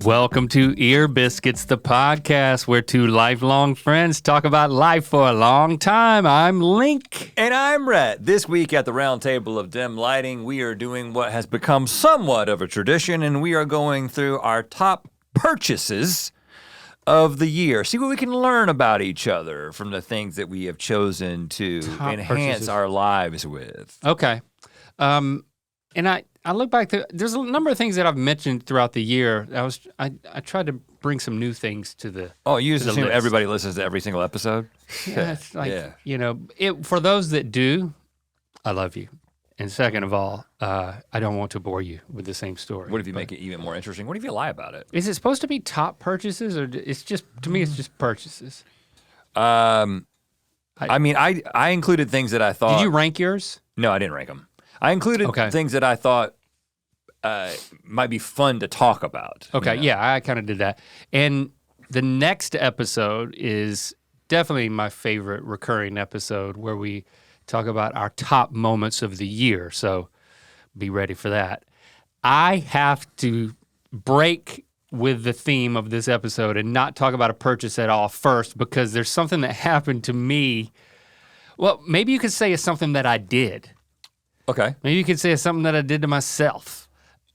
Welcome to Ear Biscuits, the podcast where two lifelong friends talk about life for a long time. I'm Link. And I'm Rhett. This week at the round table of dim lighting, we are doing what has become somewhat of a tradition, and we are going through our top purchases of the year. See what we can learn about each other from the things that we have chosen to enhance our lives with. Okay. And I look back, there's a number of things that I've mentioned throughout the year. I tried to bring some new things to the Oh, you assume assume everybody listens to every single episode? Yeah, it's like, you know, for those that do, I love you. And second of all, I don't want to bore you with the same story. What if you make it even more interesting? What if you lie about it? Is it supposed to be top purchases, or it's just, to me, it's just purchases? I included things that I thought. Did you rank yours? No, I didn't rank them. I included things that I thought might be fun to talk about. Okay, you know? yeah, I kind of did that. And the next episode is definitely my favorite recurring episode where we talk about our top moments of the year. So be ready for that. I have to break with the theme of this episode and not talk about a purchase at all first, because there's something that happened to me. Well, maybe you could say it's something that I did. Okay. Maybe you could say it's something that I did to myself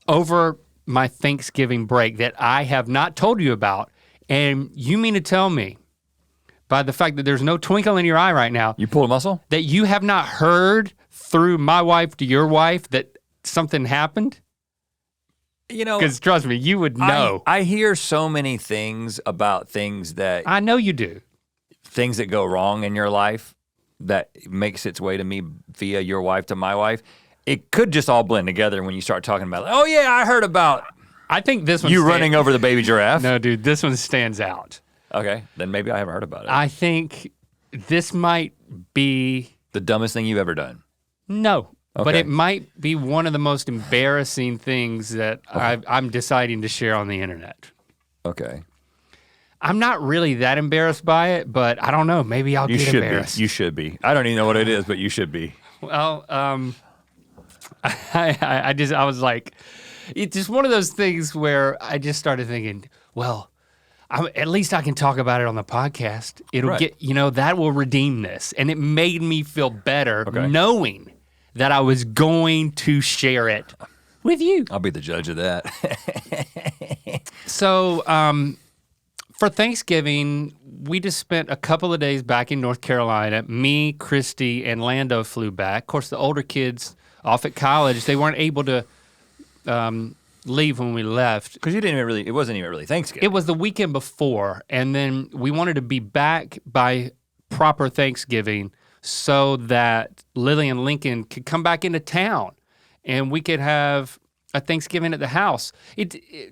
over my Thanksgiving break that I have not told you about. And you mean to tell me, by the fact that there's no twinkle in your eye right now, You pulled a muscle? that you have not heard through my wife to your wife that something happened? You know, Because trust me, you would know. I hear so many things about things that I know you do. things that go wrong in your life that makes its way to me via your wife to my wife. It could just all blend together when you start talking about, oh yeah, I heard about I think this one you running over the baby giraffe. No, dude, this one stands out. Okay, then maybe I haven't heard about it. I think this might be The dumbest thing you've ever done. No, but Okay. it might be one of the most embarrassing things that I'm deciding to share on the internet. Okay. I'm not really that embarrassed by it, but I don't know, maybe I'll You get should embarrassed. be. You should be. I don't even know what it is, but you should be. Well, I was like, it's just one of those things where I just started thinking, well, at least I can talk about it on the podcast. It'll get, that will redeem this. And it made me feel better knowing that I was going to share it with you. I'll be the judge of that. So, for Thanksgiving, we just spent a couple of days back in North Carolina. Me, Christy, and Lando flew back. Of course, the older kids off at college, they weren't able to leave when we left. Because it wasn't even really Thanksgiving. It was the weekend before, and then we wanted to be back by proper Thanksgiving so that Lily and Lincoln could come back into town and we could have a Thanksgiving at the house.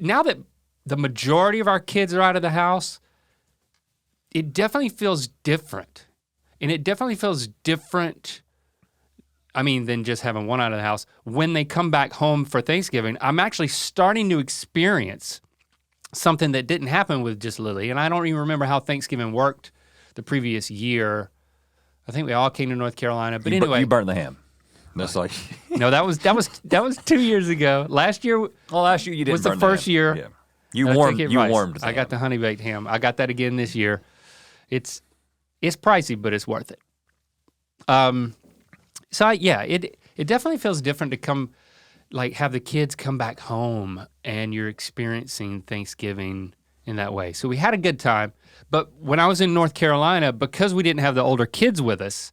Now that the majority of our kids are out of the house, it definitely feels different. And it definitely feels different, than just having one out of the house. When they come back home for Thanksgiving, I'm actually starting to experience something that didn't happen with just Lily. And I don't even remember how Thanksgiving worked the previous year. I think we all came to North Carolina, but anyway. You burned the ham. That's like. No, that was 2 years ago. Last year. Well, last year you didn't was the burn first ham. year. Yeah. You warmed the I got the honey baked ham. I got that again this year. It's pricey, but it's worth it. It definitely feels different to come, have the kids come back home and you're experiencing Thanksgiving in that way. So we had a good time, but when I was in North Carolina, because we didn't have the older kids with us,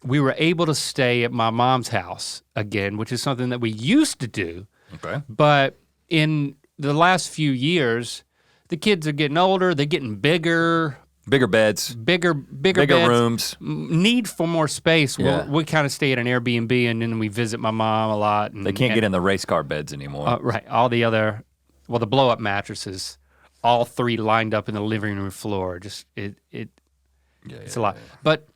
we were able to stay at my mom's house again, which is something that we used to do. Okay. But in the last few years, the kids are getting older, they're getting bigger. Bigger beds. Bigger beds, rooms. Need for more space. Yeah. We kind of stay at an Airbnb and then we visit my mom a lot. And, They can't get in the race car beds anymore. Right, all the other, the blow up mattresses, all three lined up in the living room floor. Just, it's a lot. But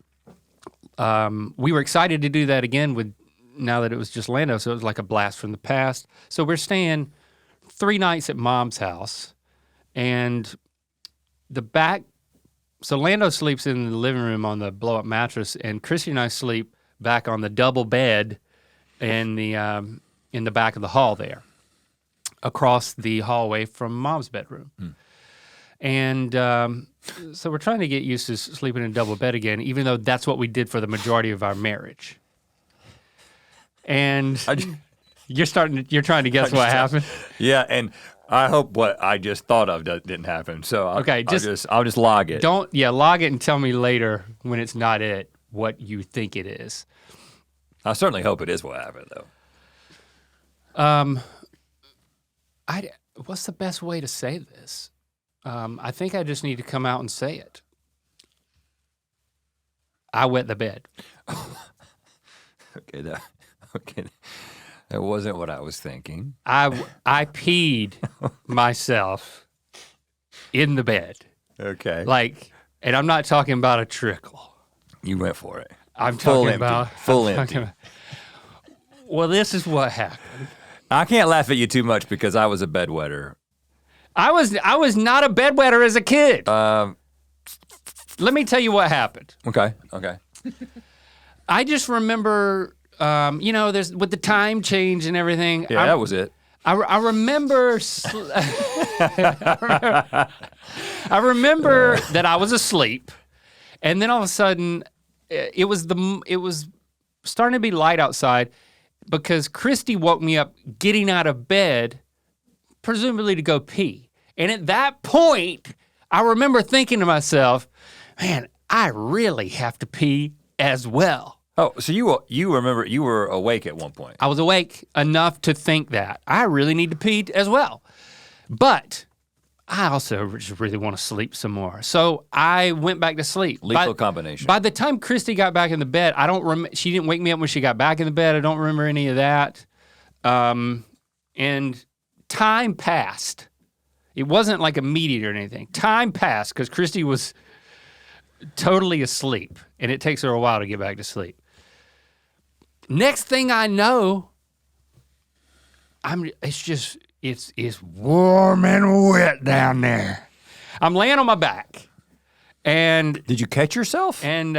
we were excited to do that again now that it was just Lando, so it was like a blast from the past. So we're staying 3 nights at mom's house, and so Lando sleeps in the living room on the blow-up mattress, and Christy and I sleep back on the double bed in the in the back of the hall there, across the hallway from Mom's bedroom. And so we're trying to get used to sleeping in a double bed again, even though that's what we did for the majority of our marriage. And you're trying to guess what happened? Yeah, and I hope what I just thought of didn't happen. So I'll just log it. Log it and tell me later when it's not it, what you think it is. I certainly hope it is what happened, though. What's the best way to say this? I think I just need to come out and say it. I wet the bed. Okay, that wasn't what I was thinking. I peed myself in the bed. Okay. And I'm not talking about a trickle. You went for it. I'm full talking empty. about full empty. Well, this is what happened. I can't laugh at you too much because I was a bedwetter. I was not a bedwetter as a kid. Let me tell you what happened. Okay. I just remember, there's with the time change and everything. Yeah, that was it. I remember. I remember that I was asleep, and then all of a sudden, it was starting to be light outside because Christy woke me up getting out of bed, presumably to go pee. And at that point, I remember thinking to myself, man, I really have to pee as well. Oh, so you remember you were awake at one point. I was awake enough to think that I really need to pee as well. But I also just really want to sleep some more. So I went back to sleep. Lethal combination. By the time Christy got back in the bed, she didn't wake me up when she got back in the bed. I don't remember any of that. And time passed. It wasn't like immediate or anything. Time passed because Christy was totally asleep, and it takes her a while to get back to sleep. Next thing I know, it's warm and wet down there. I'm laying on my back, and did you catch yourself? And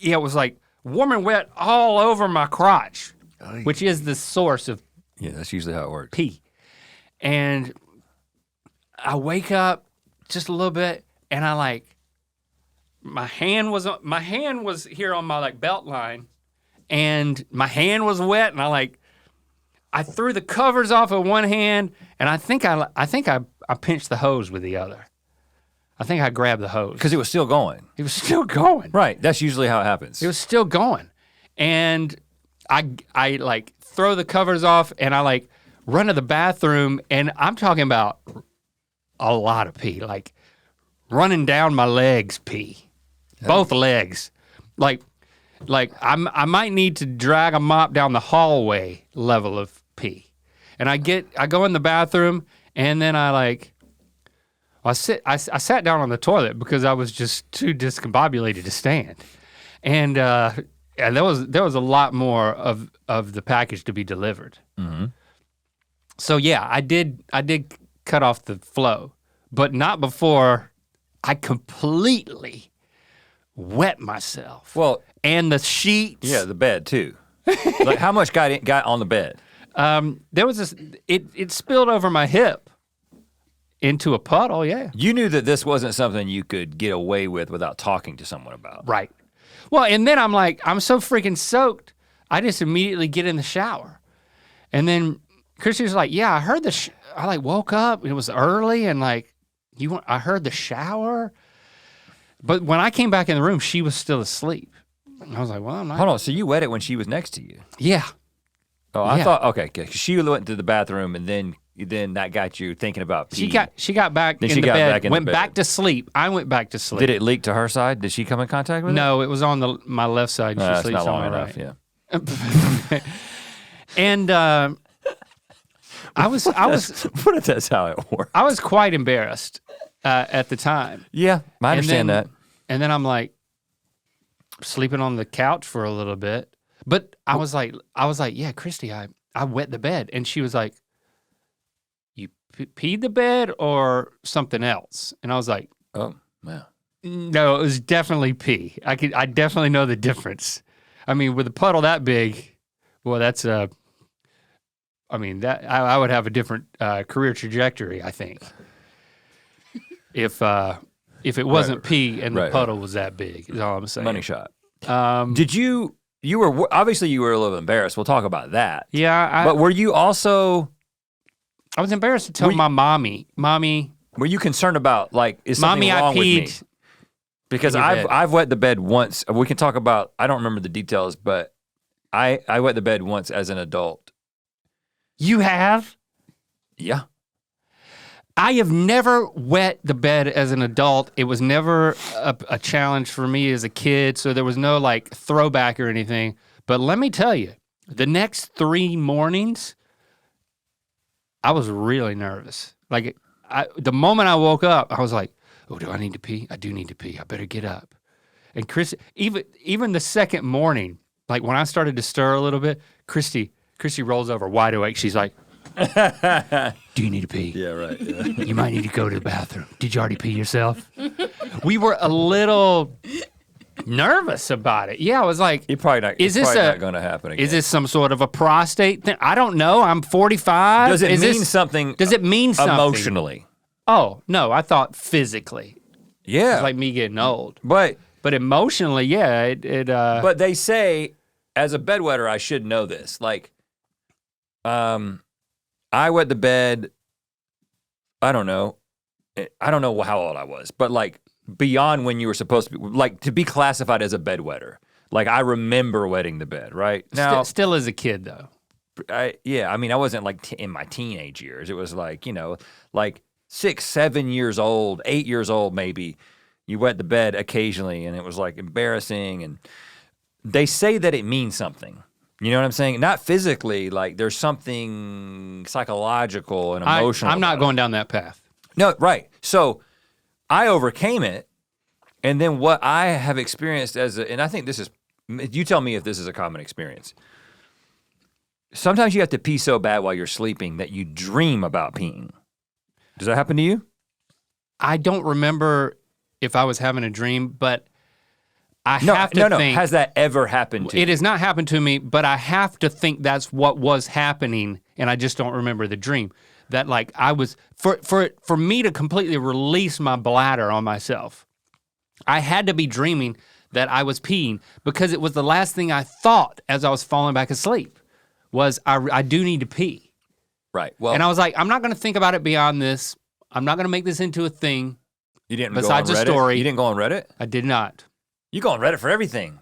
it was like warm and wet all over my crotch, which is the source of that's usually how it works. Pee. And I wake up just a little bit, and my hand was here on my belt line, and my hand was wet, and I threw the covers off of one hand, and I think I pinched the hose with the other. I think I grabbed the hose. Because it was still going. It was still going. Right, that's usually how it happens. It was still going. And I throw the covers off, and I run to the bathroom, and I'm talking about a lot of pee, running down my legs pee, both legs. I might need to drag a mop down the hallway level of pee. And I go in the bathroom, and then I sat down on the toilet because I was just too discombobulated to stand. And there was a lot more of the package to be delivered. Mm-hmm. So yeah, I did cut off the flow, but not before I completely wet myself. Well, and the sheets. Yeah, the bed too. How much got on the bed? There was this. It spilled over my hip into a puddle. Yeah. You knew that this wasn't something you could get away with without talking to someone about. Right. Well, and then I'm so freaking soaked. I just immediately get in the shower, and then Christy was like, "Yeah, I heard I woke up. It was early, and I heard the shower." But when I came back in the room, she was still asleep. I was like, "Well, I'm not." Hold on. So you wet it when she was next to you? Yeah. Oh, I thought okay. Cause she went to the bathroom, and then that got you thinking about pee. She got back in the bed. Went back to sleep. I went back to sleep. Did it leak to her side? Did she come in contact with it? No, it was on my left side. And she sleeps on my right. Yeah. And I was. What if that's how it works? I was quite embarrassed at the time. Yeah, I understand that. And then I'm sleeping on the couch for a little bit. But I was like, yeah, Christy, I wet the bed, and she was like, you peed the bed or something else? And I was like, oh, yeah. No, it was definitely pee. I definitely know the difference. I mean, with a puddle that big, boy, that's I mean, that I would have a different career trajectory, I think. If it wasn't pee and the puddle was that big, is all I'm saying. Money shot. Did you were, obviously you were a little embarrassed. We'll talk about that. Yeah. But were you also? I was embarrassed to tell my mommy. Were you concerned about, like, is something wrong with me? Because I've wet the bed once. We can talk about, I don't remember the details, but I wet the bed once as an adult. You have? Yeah. I have never wet the bed as an adult. It was never a challenge for me as a kid, so there was no like throwback or anything. But let me tell you, the next 3 mornings, I was really nervous. Like the moment I woke up, I was like, oh, do I need to pee? I do need to pee. I better get up. And Chris, even the second morning, like when I started to stir a little bit, Christy rolls over wide awake. She's like, do you need to pee? Yeah, right. Yeah. You might need to go to the bathroom. Did you already pee yourself? We were a little nervous about it. Yeah, I was like, It's probably not going to happen again. Is this some sort of a prostate thing? I don't know. I'm 45. Does it mean something? Does it mean something? Emotionally? Oh, no, I thought physically. Yeah. It's like me getting old. But emotionally, yeah, But they say, as a bedwetter, I should know this. Like, I wet the bed, I don't know how old I was, but like beyond when you were supposed to be, like to be classified as a bedwetter. Like I remember wetting the bed, right? Now, still as a kid though. I mean, I wasn't like in my teenage years. It was like, like 6, 7 years old, 8 years old maybe. You wet the bed occasionally and it was like embarrassing, and they say that it means something. You know what I'm saying? Not physically, like there's something psychological and emotional. I'm not going down that path. No, right. So I overcame it, and then what I have experienced and I think this is, you tell me if this is a common experience. Sometimes you have to pee so bad while you're sleeping that you dream about peeing. Does that happen to you? I don't remember if I was having a dream, but I have to think. Has that ever happened to you? It has not happened to me, but I have to think that's what was happening, and I just don't remember the dream. That like I was, for me to completely release my bladder on myself, I had to be dreaming that I was peeing, because it was the last thing I thought as I was falling back asleep, was I do need to pee. Right, well. And I was like, I'm not gonna think about it beyond this. I'm not gonna make this into a thing. You didn't besides go on Reddit? a story. You didn't go on Reddit? I did not. You go on Reddit for everything.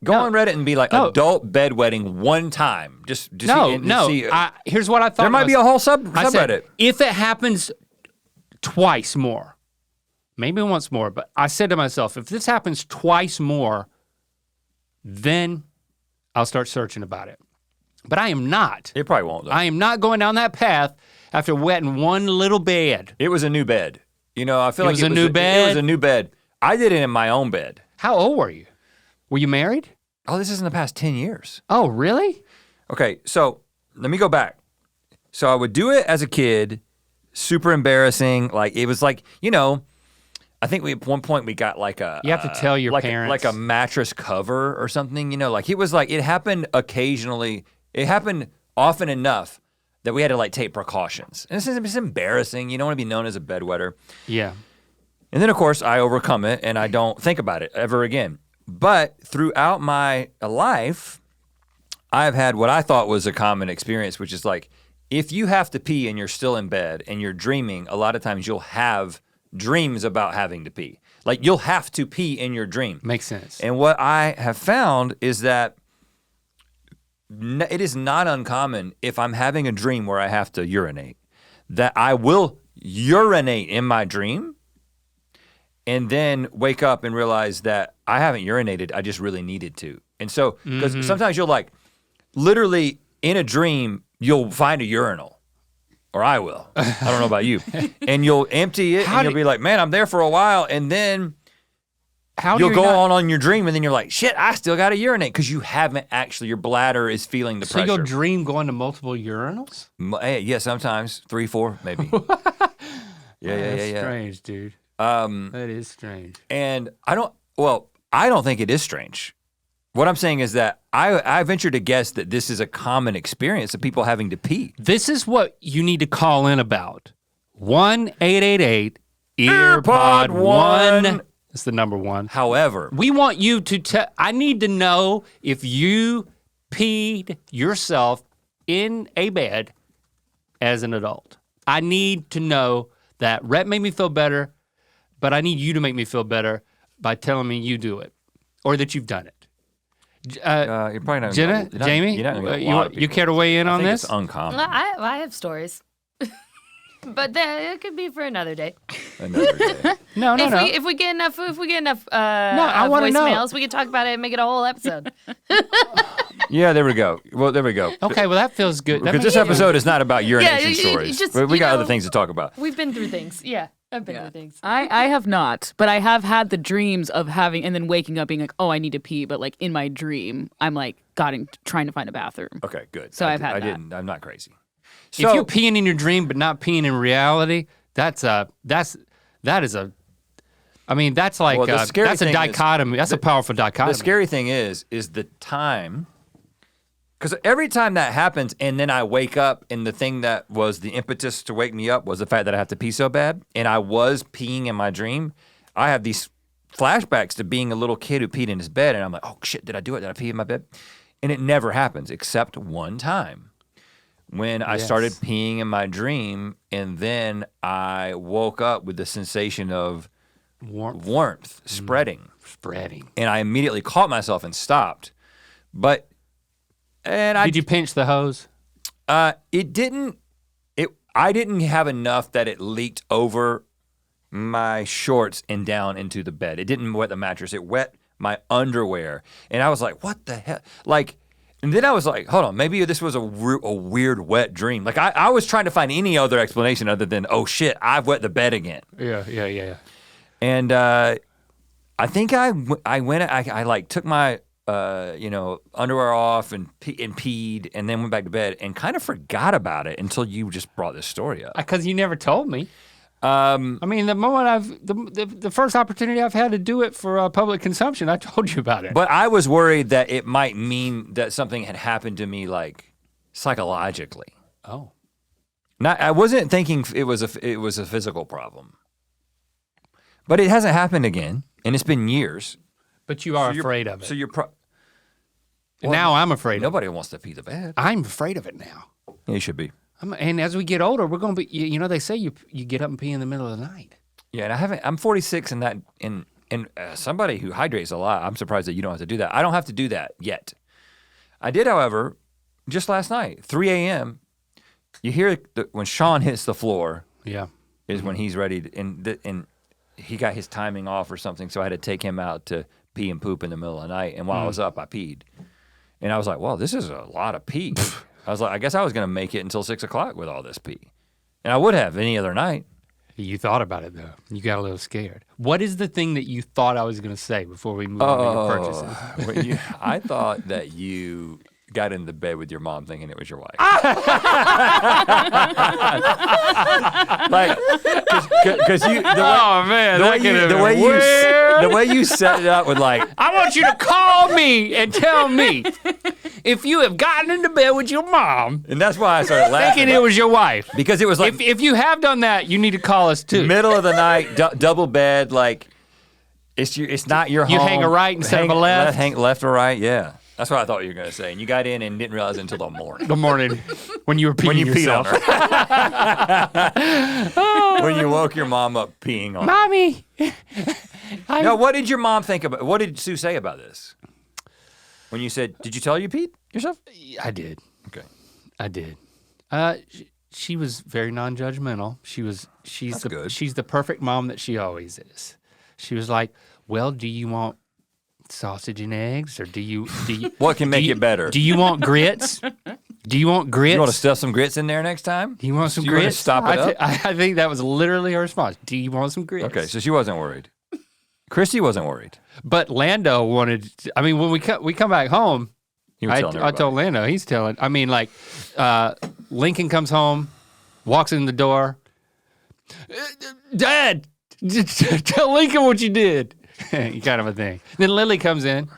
Go on Reddit and be like adult bedwetting one time. Just no. See, here's what I thought. There might be a whole subreddit. Said, if it happens twice more, maybe once more, but I said to myself, if this happens twice more, then I'll start searching about it. But I am not. It probably won't though. I am not going down that path after wetting one little bed. It was a new bed. I feel like it was a new bed. It was a new bed. I did it in my own bed. How old were you? Were you married? Oh, this is in the past 10 years. Oh, really? Okay, so let me go back. So I would do it as a kid, super embarrassing. Like it was like, I think at one point we got like a— You have to tell your parents. Like a mattress cover or something, like it was like, it happened occasionally. It happened often enough that we had to like take precautions. And it's embarrassing. You don't want to be known as a bedwetter. Yeah. And then of course I overcome it and I don't think about it ever again. But throughout my life, I've had what I thought was a common experience, which is like, if you have to pee and you're still in bed and you're dreaming, a lot of times you'll have dreams about having to pee. Like you'll have to pee in your dream. Makes sense. And what I have found is that it is not uncommon if I'm having a dream where I have to urinate, that I will urinate in my dream and then wake up and realize that I haven't urinated, I just really needed to. And so, because sometimes you'll like, literally in a dream, you'll find a urinal, or I will, I don't know about you, and you'll empty it and you'll be like, man, I'm there for a while, and then you'll go on your dream and then you're like, shit, I still gotta urinate, because you haven't actually, your bladder is feeling the pressure. So you'll dream going to multiple urinals? Yeah, sometimes, 3, 4, maybe. Yeah. Strange, dude. That is strange. And I don't think it is strange. What I'm saying is that I venture to guess that this is a common experience of people having to pee. This is what you need to call in about. 1-888-EARPOD-1. It's the number 1. However, we want you to I need to know if you peed yourself in a bed as an adult. I need to know that. Rhett made me feel better, but I need you to make me feel better by telling me you do it or that you've done it. you're probably not Jenna, Jamie, you care to weigh in on this? It's uncommon. I have stories. But it could be for another day. Another day. No. If we get enough I wanna know. voicemails, we can talk about it and make it a whole episode. Yeah, there we go. Well, there we go. Okay, well that feels good. Because this episode is not about urination Yeah, stories. just, we got know, other things to talk about. We've been through things. Yeah, I've been through things. I have not, but I have had the dreams of having, and then waking up being like, oh, I need to pee, but like in my dream, I'm like trying to find a bathroom. Okay, good. So I've had that. I'm not crazy. So, if you're peeing in your dream but not peeing in reality, that's like that's a dichotomy. That's a powerful dichotomy. the scary thing is the time, because every time that happens and then I wake up and the thing that was the impetus to wake me up was the fact that I have to pee so bad and I was peeing in my dream, I have these flashbacks to being a little kid who peed in his bed and I'm like, oh shit, did I do it? Did I pee in my bed? And it never happens except one time. When I started peeing in my dream, and then I woke up with the sensation of warmth spreading. And I immediately caught myself and stopped. Did you pinch the hose? I didn't have enough that it leaked over my shorts and down into the bed. It didn't wet the mattress, it wet my underwear. And I was like, what the hell? And then I was like, hold on, maybe this was a weird wet dream. Like I was trying to find any other explanation other than, oh shit, I've wet the bed again. Yeah. And I think I took my underwear off and peed and then went back to bed and kind of forgot about it until you just brought this story up. Because you never told me. The moment the first opportunity I've had to do it for public consumption, I told you about it. But I was worried that it might mean that something had happened to me, like psychologically. Oh, I wasn't thinking it was a physical problem. But it hasn't happened again, and it's been years. But you are afraid of it. So you're now I'm afraid of it. Nobody wants to pee the bed. I'm afraid of it now. Yeah, you should be. And as we get older, we're going to be, they say you get up and pee in the middle of the night. Yeah, and I'm 46 and somebody who hydrates a lot, I'm surprised that you don't have to do that. I don't have to do that yet. I did, however, just last night, 3 a.m., you hear when Sean hits the floor. Yeah. Is when he's ready, and he got his timing off or something, so I had to take him out to pee and poop in the middle of the night, and while I was up, I peed. And I was like, well, this is a lot of pee. I was like, I guess I was gonna make it until 6 o'clock with all this pee. And I would have any other night. You thought about it though. You got a little scared. What is the thing that you thought I was gonna say before we move on to your purchases? I thought that you got into bed with your mom thinking it was your wife. Because the way you set it up with like, I want you to call me and tell me if you have gotten into bed with your mom. And that's why I started laughing. Thinking it was your wife. Because it was like, if you have done that, you need to call us too. Middle of the night, double bed, like it's not your home. You hang a right instead of a left. Hang left or right, yeah. That's what I thought you were gonna say. And you got in and didn't realize it until the morning. The morning, when you were peeing when you yourself. peed on her. When you woke your mom up peeing on her. Mommy. No, what did your mom think about? What did Sue say about this? When you said, did you tell her you peed yourself? I did. Okay. I did. She was very non-judgmental. She's the perfect mom that she always is. She was like, well, do you want sausage and eggs, or do you what can make it better? Do you want grits? Do you want grits? You want to stuff some grits in there next time? Do you want some grits? grits? Stop it up? I think that was literally her response. Do you want some grits? Okay, so she wasn't worried. Christy wasn't worried. But Lando wanted, when we come back home, I told Lando, he's telling, Lincoln comes home, walks in the door, Dad, tell Lincoln what you did. Kind of a thing. Then Lily comes in.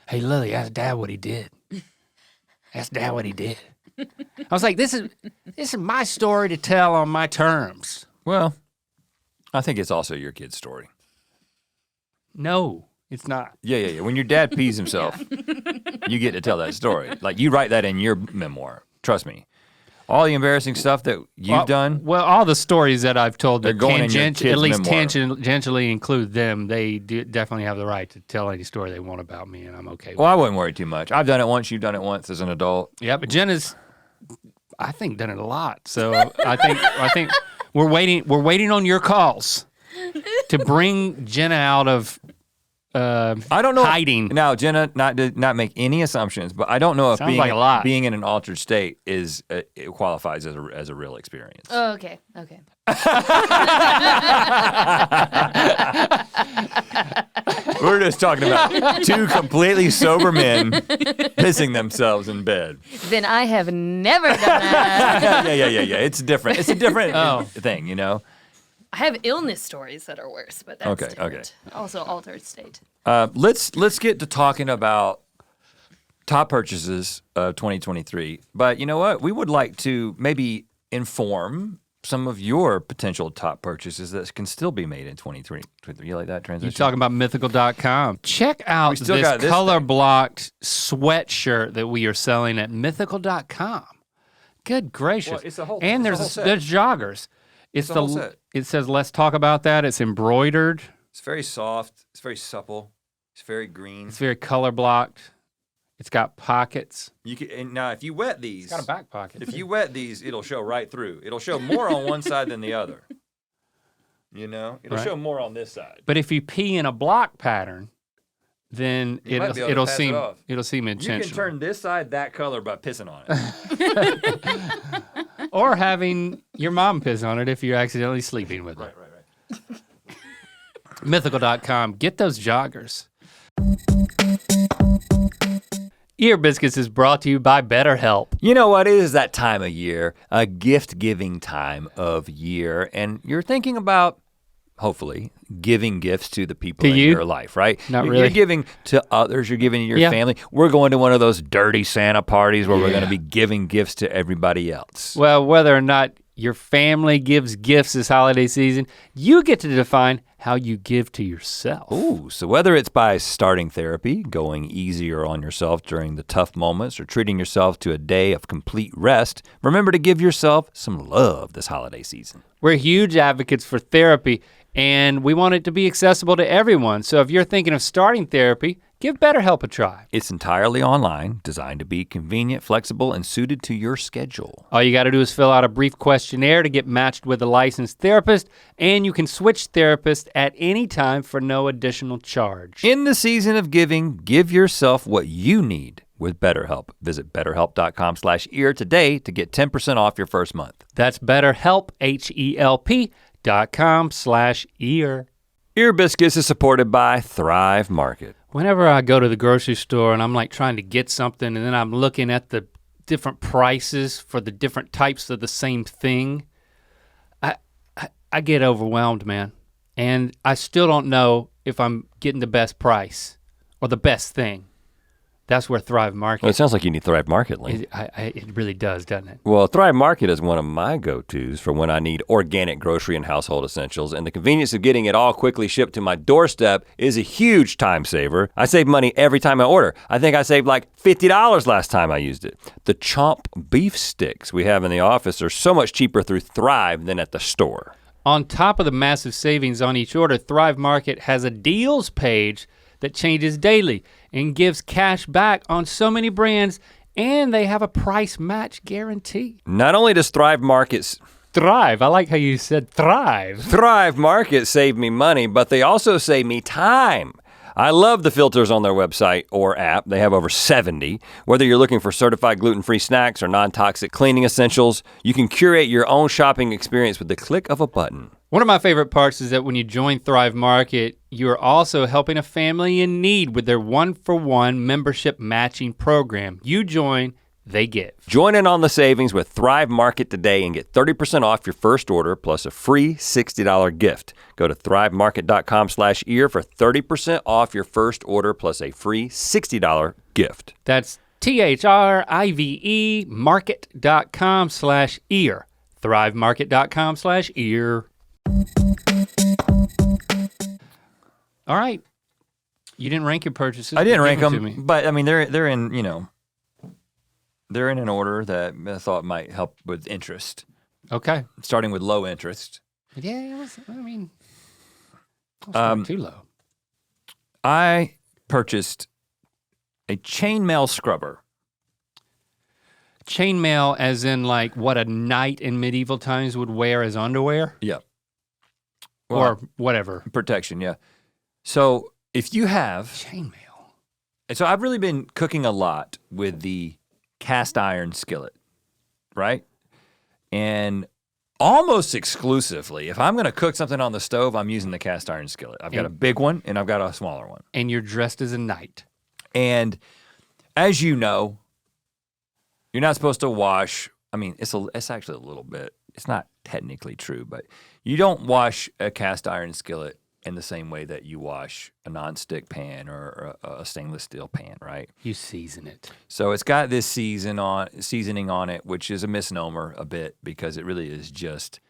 hey Lily, ask Dad what he did. Ask Dad what he did. I was like, this is my story to tell on my terms. Well, I think it's also your kid's story. No, it's not. Yeah. When your dad pees himself, you get to tell that story. Like you write that in your memoir. Trust me. All the embarrassing stuff that you've done. Well, all the stories that I've told that going in your kid's at least memoir. tangentially include them, they definitely have the right to tell any story they want about me, and I'm okay with Well, I wouldn't worry too much. I've done it once. You've done it once as an adult. it. Yeah, but Jenna's, I think, done it a lot. So I think we're waiting on your calls to bring Jenna out of I don't know. hiding. Now, Jenna, not to not make any assumptions, but I don't know if Sounds like a lot. being in an altered state is it qualifies as a real experience. Oh, okay. We're just talking about two completely sober men pissing themselves in bed. Then I have never done that. Yeah. It's different. It's a different Oh. thing, you know. I have illness stories that are worse, but that's Okay, different. Also altered state. Let's get to talking about top purchases of 2023. But you know what? We would like to maybe inform some of your potential top purchases that can still be made in 2023. You like that transition? You talking about mythical.com. Check out still this got this color thing. blocked sweatshirt that we are selling at mythical.com. Good gracious. Well, it's a whole- and it's a whole set. there's joggers. It's a whole set. It says let's talk about that. It's embroidered. It's very soft. It's very supple. It's very green. It's very color blocked. It's got pockets. You can, and now if you wet these, It's got a back pocket. if you wet these, it'll show right through. It'll show more on one side than the other. You know, it'll Right. show more on this side. But if you pee in a block pattern, then You might be able to pass it off. it'll seem You intentional. can turn this side that color by pissing on it. Or having your mom piss on it if you're accidentally sleeping with her. Right. Mythical.com. Get those joggers. Ear Biscuits is brought to you by BetterHelp. You know what? It is that time of year, a gift-giving time of year, and you're thinking about, hopefully, giving gifts to the people To in you? your life, right? Not You're really. giving to others, you're giving to your Yeah. family. We're going to one of those dirty Santa parties where we're gonna be giving gifts to everybody else. Well, whether or not your family gives gifts this holiday season, you get to define how you give to yourself. Ooh, so whether it's by starting therapy, going easier on yourself during the tough moments, or treating yourself to a day of complete rest, remember to give yourself some love this holiday season. We're huge advocates for therapy, and we want it to be accessible to everyone. So if you're thinking of starting therapy, give BetterHelp a try. It's entirely online, designed to be convenient, flexible, and suited to your schedule. All you gotta do is fill out a brief questionnaire to get matched with a licensed therapist, and you can switch therapists at any time for no additional charge. In the season of giving, give yourself what you need with BetterHelp. Visit betterhelp.com/ear today to get 10% off your first month. That's BetterHelp, HELP.com/ear. Ear Biscuits is supported by Thrive Market. Whenever I go to the grocery store and I'm like trying to get something and then I'm looking at the different prices for the different types of the same thing, I get overwhelmed, man. And I still don't know if I'm getting the best price or the best thing. That's where Thrive Market, Well, it sounds like you need Thrive Market, Lee. it really does, doesn't it? Well, Thrive Market is one of my go-tos for when I need organic grocery and household essentials, and the convenience of getting it all quickly shipped to my doorstep is a huge time saver. I save money every time I order. I think I saved like $50 last time I used it. The Chomp beef sticks we have in the office are so much cheaper through Thrive than at the store. On top of the massive savings on each order, Thrive Market has a deals page that changes daily and gives cash back on so many brands, and they have a price match guarantee. Not only does Thrive Market Thrive, I like how you said thrive. Thrive Market save me money, but they also save me time. I love the filters on their website or app. They have over 70. Whether you're looking for certified gluten-free snacks or non-toxic cleaning essentials, you can curate your own shopping experience with the click of a button. One of my favorite parts is that when you join Thrive Market, you're also helping a family in need with their 1-for-1 membership matching program. You join, they give. Join in on the savings with Thrive Market today and get 30% off your first order plus a free $60 gift. Go to thrivemarket.com/ear for 30% off your first order plus a free $60 gift. That's THRIVE market.com/ear. Thrivemarket.com/ear. All right. You didn't rank your purchases. I didn't rank Give to them, me. but I mean, they're in, they're in an order that I thought might help with interest, Okay. starting with low interest. Yeah, it was not too low. I purchased a chainmail scrubber. Chainmail as in like what a knight in medieval times would wear as underwear? Yep. Or whatever. Protection, yeah. So if you have, Chainmail. and so I've really been cooking a lot with the cast iron skillet, right? And almost exclusively, if I'm gonna cook something on the stove, I'm using the cast iron skillet. I've got a big one and I've got a smaller one. And you're dressed as a knight. And as you know, you're not supposed to wash. I mean, it's actually a little bit, it's not technically true, but you don't wash a cast iron skillet in the same way that you wash a nonstick pan or a stainless steel pan, right? You season it. So it's got this seasoning on it, which is a misnomer a bit because it really is just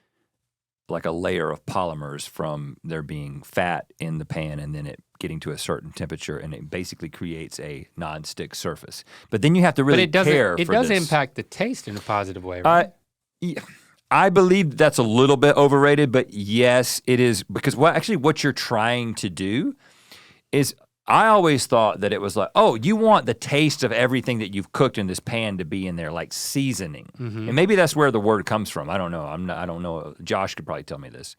like a layer of polymers from there being fat in the pan and then it getting to a certain temperature, and it basically creates a nonstick surface. But then you have to really care for this. It does impact the taste in a positive way, right? Yeah, I believe that's a little bit overrated, but yes, it is, because what you're trying to do is, I always thought that it was like, oh, you want the taste of everything that you've cooked in this pan to be in there, like seasoning. And maybe that's where the word comes from. I don't know. I don't know. Josh could probably tell me this.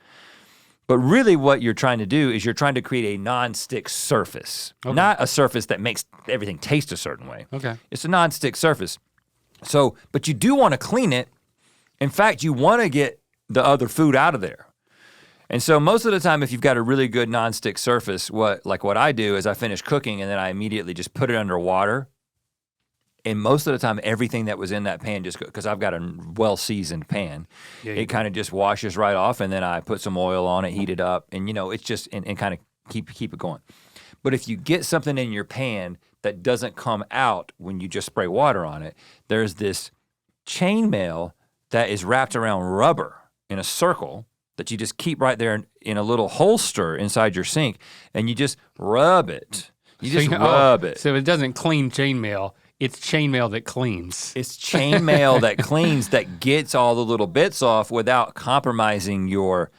But really what you're trying to do is you're trying to create a non-stick surface, not a surface that makes everything taste a certain way. Okay. It's a non-stick surface. So, but you do want to clean it. In fact, you want to get the other food out of there. And so most of the time, if you've got a really good non-stick surface, what I do is I finish cooking and then I immediately just put it under water. And most of the time, everything that was in that pan just, because I've got a well-seasoned pan, it kind of just washes right off, and then I put some oil on it, heat it up, and it's just, and kind of keep it going. But if you get something in your pan that doesn't come out when you just spray water on it, there's this chainmail that is wrapped around rubber in a circle that you just keep right there in a little holster inside your sink, and you just rub it. Rub it. So it doesn't clean chainmail. It's chainmail that cleans. It's chainmail that cleans, that gets all the little bits off without compromising your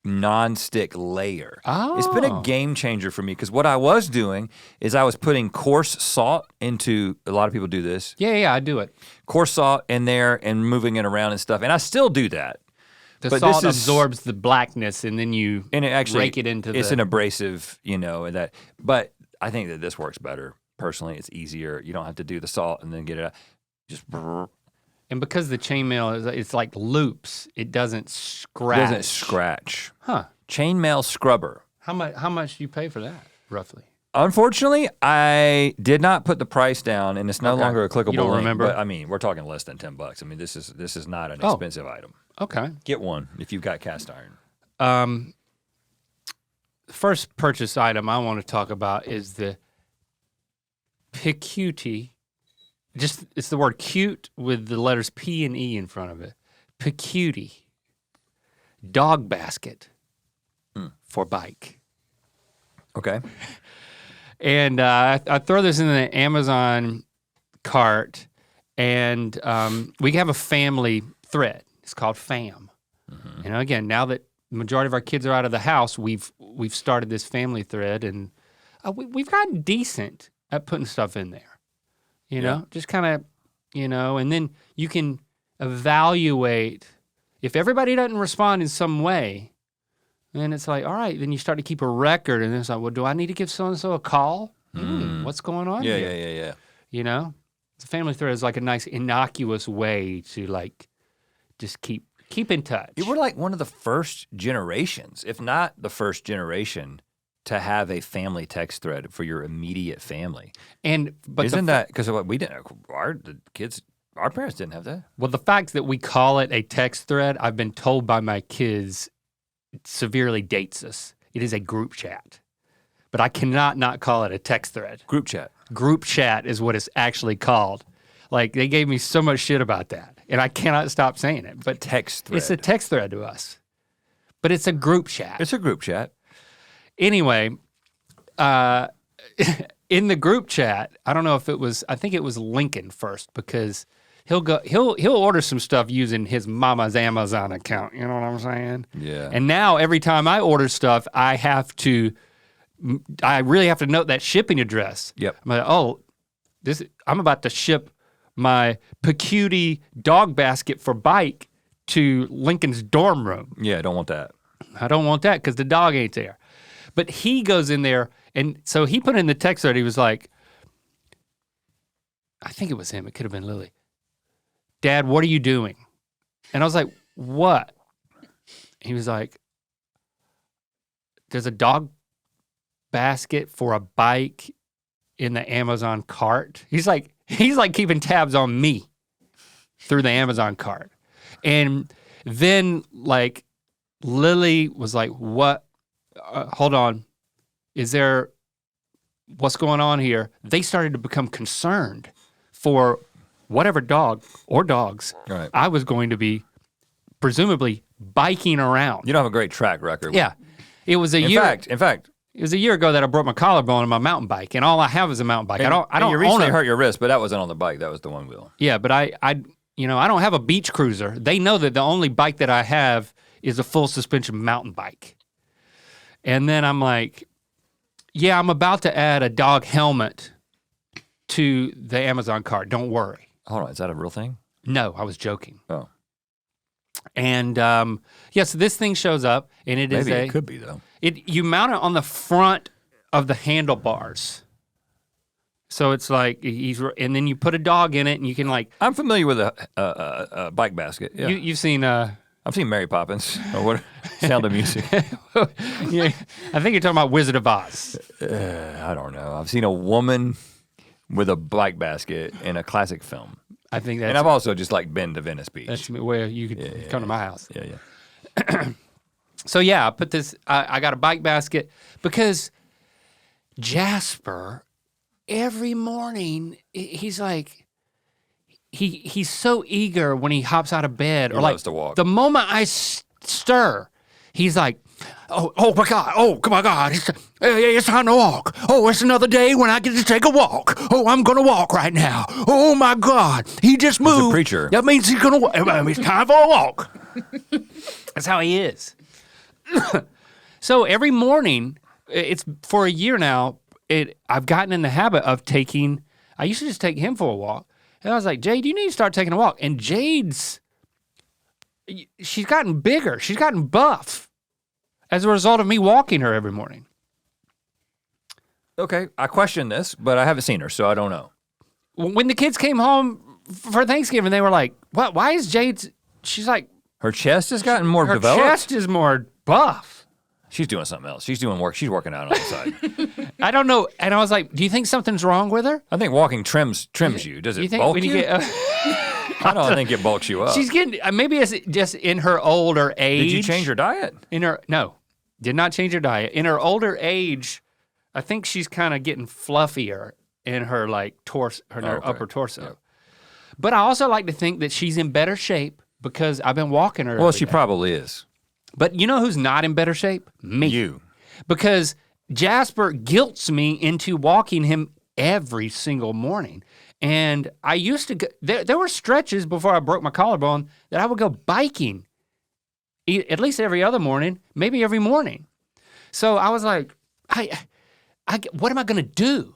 non-stick layer. Oh. It's been a game changer for me, because what I was doing is I was putting coarse salt into, a lot of people do this. Yeah, I do it. Coarse salt in there and moving it around and stuff, and I still do that. The salt absorbs the blackness, and then you rake it into it's an abrasive, but I think that this works better. Personally, it's easier. You don't have to do the salt and then get it out. Just and because the chainmail it's like loops, it doesn't scratch. Huh. Chainmail Scrubber. How much do you pay for that, roughly? Unfortunately, I did not put the price down, and it's no longer a clickable You don't link, remember? But I mean, we're talking less than $10. I mean, this is not an expensive item. Okay. Get one if you've got cast iron. First purchase item I want to talk about is the Picuti. It's the word cute with the letters P and E in front of it. Picuti. Dog basket for bike. Okay. And I throw this in the Amazon cart, and we have a family thread. It's called FAM. Again, now that the majority of our kids are out of the house, we've started this family thread, and we've gotten decent at putting stuff in there. Just kind of, and then you can evaluate if everybody doesn't respond in some way. Then it's like, all right, then you start to keep a record, and then it's like, well, do I need to give so-and-so a call? What's going on here? Yeah. The family thread is like a nice innocuous way to like just keep in touch. You were like one of the first generations, if not the first generation, to have a family text thread for your immediate family. But isn't that because we didn't? Our parents didn't have that. Well, the fact that we call it a text thread, I've been told by my kids, severely dates us. It is a group chat, but I cannot not call it a text thread. Group chat. Group chat is what it's actually called. Like they gave me so much shit about that, and I cannot stop saying it. But text thread. It's a text thread to us, but it's a group chat. It's a group chat. Anyway, in the group chat, I don't know if it was. I think it was Lincoln first because he'll order some stuff using his mama's Amazon account. You know what I'm saying? Yeah. And now every time I order stuff, I really have to note that shipping address. Yep. I'm like, I'm about to ship my Pacuti dog basket for bike to Lincoln's dorm room. Yeah, I don't want that. I don't want that because the dog ain't there. But he goes in there, and so he put in the text thread, he was like, I think it was him, it could have been Lily. Dad, what are you doing? And I was like, what? He was like, there's a dog basket for a bike in the Amazon cart. He's like keeping tabs on me through the Amazon cart. And then like Lily was like, what? Hold on. What's going on here? They started to become concerned for whatever dog or dogs Right. I was going to be presumably biking around. You don't have a great track record. Yeah. It was a year. In fact, It was a year ago that I broke my collarbone on my mountain bike, and all I have is a mountain bike. I don't you own recently it. hurt your wrist, but that wasn't on the bike. That was the one wheel. Yeah, but I don't have a beach cruiser. They know that the only bike that I have is a full suspension mountain bike. And then I'm like, yeah, I'm about to add a dog helmet to the Amazon cart. Don't worry. Hold on, is that a real thing? No, I was joking. Oh. And so this thing shows up, and it Maybe it could be though. You mount it on the front of the handlebars. So it's like and then you put a dog in it, and you can like. I'm familiar with a bike basket. Yeah. You've seen. I've seen Mary Poppins or what? Sound of Music. Yeah, I think you're talking about Wizard of Oz. I don't know. I've seen a woman with a bike basket in a classic film. I think that's. And I've also just like been to Venice Beach. That's where you could come to my house. Yeah. So yeah, I put this. I got a bike basket because Jasper, every morning he's like, he's so eager when he hops out of bed or loves like to walk. the moment I stir, he's like, oh my God, it's time to walk. Oh, it's another day when I get to take a walk. Oh, I'm gonna walk right now. Oh my God, he just moved. He's a preacher. That means he's gonna walk. It's time for a walk. That's how he is. So every morning, it's for a year now, I've gotten in the habit of I used to just take him for a walk. And I was like, Jade, you need to start taking a walk. And she's gotten bigger. She's gotten buff as a result of me walking her every morning. Okay, I question this, but I haven't seen her, so I don't know. When the kids came home for Thanksgiving, they were like, what? Why is she's like. Her chest has gotten more her developed? Her chest is more buff. She's doing something else. She's doing work. She's working out on the side. I don't know. And I was like, do you think something's wrong with her? I think walking trims you. Does it you think bulk when you? you get, I don't think it bulks you up. She's getting, maybe it's just in her older age. Did you change your diet? No, did not change her diet. In her older age, I think she's kind of getting fluffier in her like torso, upper torso. Yeah. But I also like to think that she's in better shape because I've been walking her. Well, she probably is. But you know who's not in better shape? Me. You. Because Jasper guilts me into walking him every single morning. And I used to go, there were stretches before I broke my collarbone that I would go biking at least every other morning, maybe every morning. So I was like, what am I gonna do?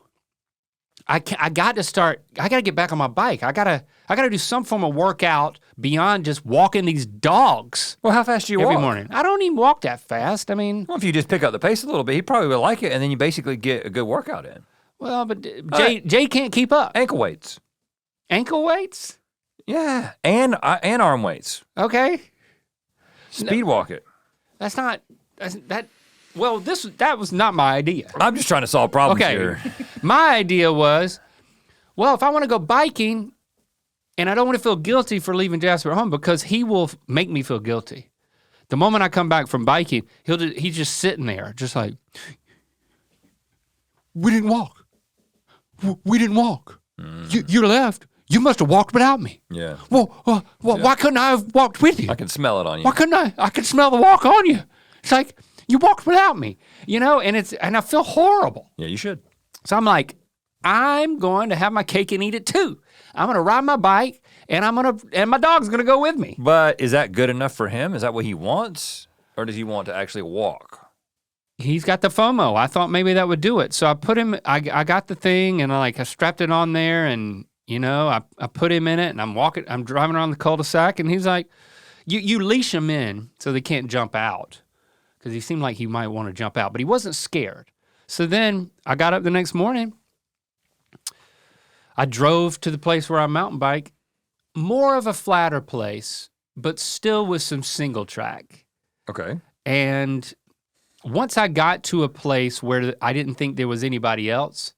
I got to get back on my bike. I gotta do some form of workout beyond just walking these dogs. Well, how fast do you walk? Every morning. I don't even walk that fast. I mean. Well, if you just pick up the pace a little bit, he probably would like it, and then you basically get a good workout in. Well, but Jay can't keep up. Ankle weights. Ankle weights? Yeah, and arm weights. Okay. Speed walk it. That Well, that was not my idea. I'm just trying to solve problems Okay. here. My idea was, well, if I want to go biking and I don't want to feel guilty for leaving Jasper at home because he will make me feel guilty. The moment I come back from biking, he's just sitting there, just like, we didn't walk. We didn't walk. You left. You must have walked without me. Yeah. Well, why couldn't I have walked with you? I can smell it on you. Why couldn't I? I could smell the walk on you. It's like, you walked without me, and I feel horrible. Yeah, you should. So I'm like, I'm going to have my cake and eat it too. I'm gonna ride my bike and my dog's gonna go with me. But is that good enough for him? Is that what he wants? Or does he want to actually walk? He's got the FOMO. I thought maybe that would do it. So I got the thing and I strapped it on there and I put him in it and I'm driving around the cul-de-sac and he's like, you leash him in so they can't jump out. Because he seemed like he might want to jump out, but he wasn't scared. So then I got up the next morning. I drove to the place where I mountain bike, more of a flatter place, but still with some single track. Okay. And once I got to a place where I didn't think there was anybody else,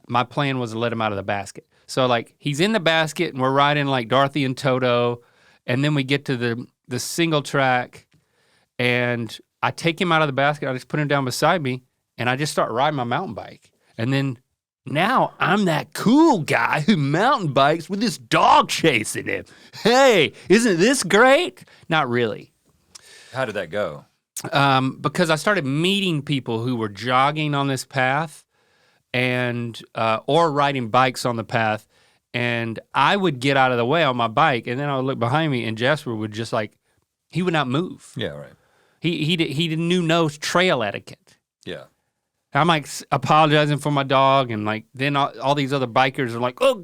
my plan was to let him out of the basket. So like he's in the basket and we're riding like Dorothy and Toto, and then we get to the single track and I take him out of the basket, I just put him down beside me, and I just start riding my mountain bike. And then now I'm that cool guy who mountain bikes with this dog chasing him. Hey, isn't this great? Not really. How did that go? Because I started meeting people who were jogging on this path and or riding bikes on the path, and I would get out of the way on my bike, and then I would look behind me, and Jasper would just he would not move. Yeah, right. He knew no trail etiquette. Yeah. I'm like apologizing for my dog, and like then all these other bikers are like, oh,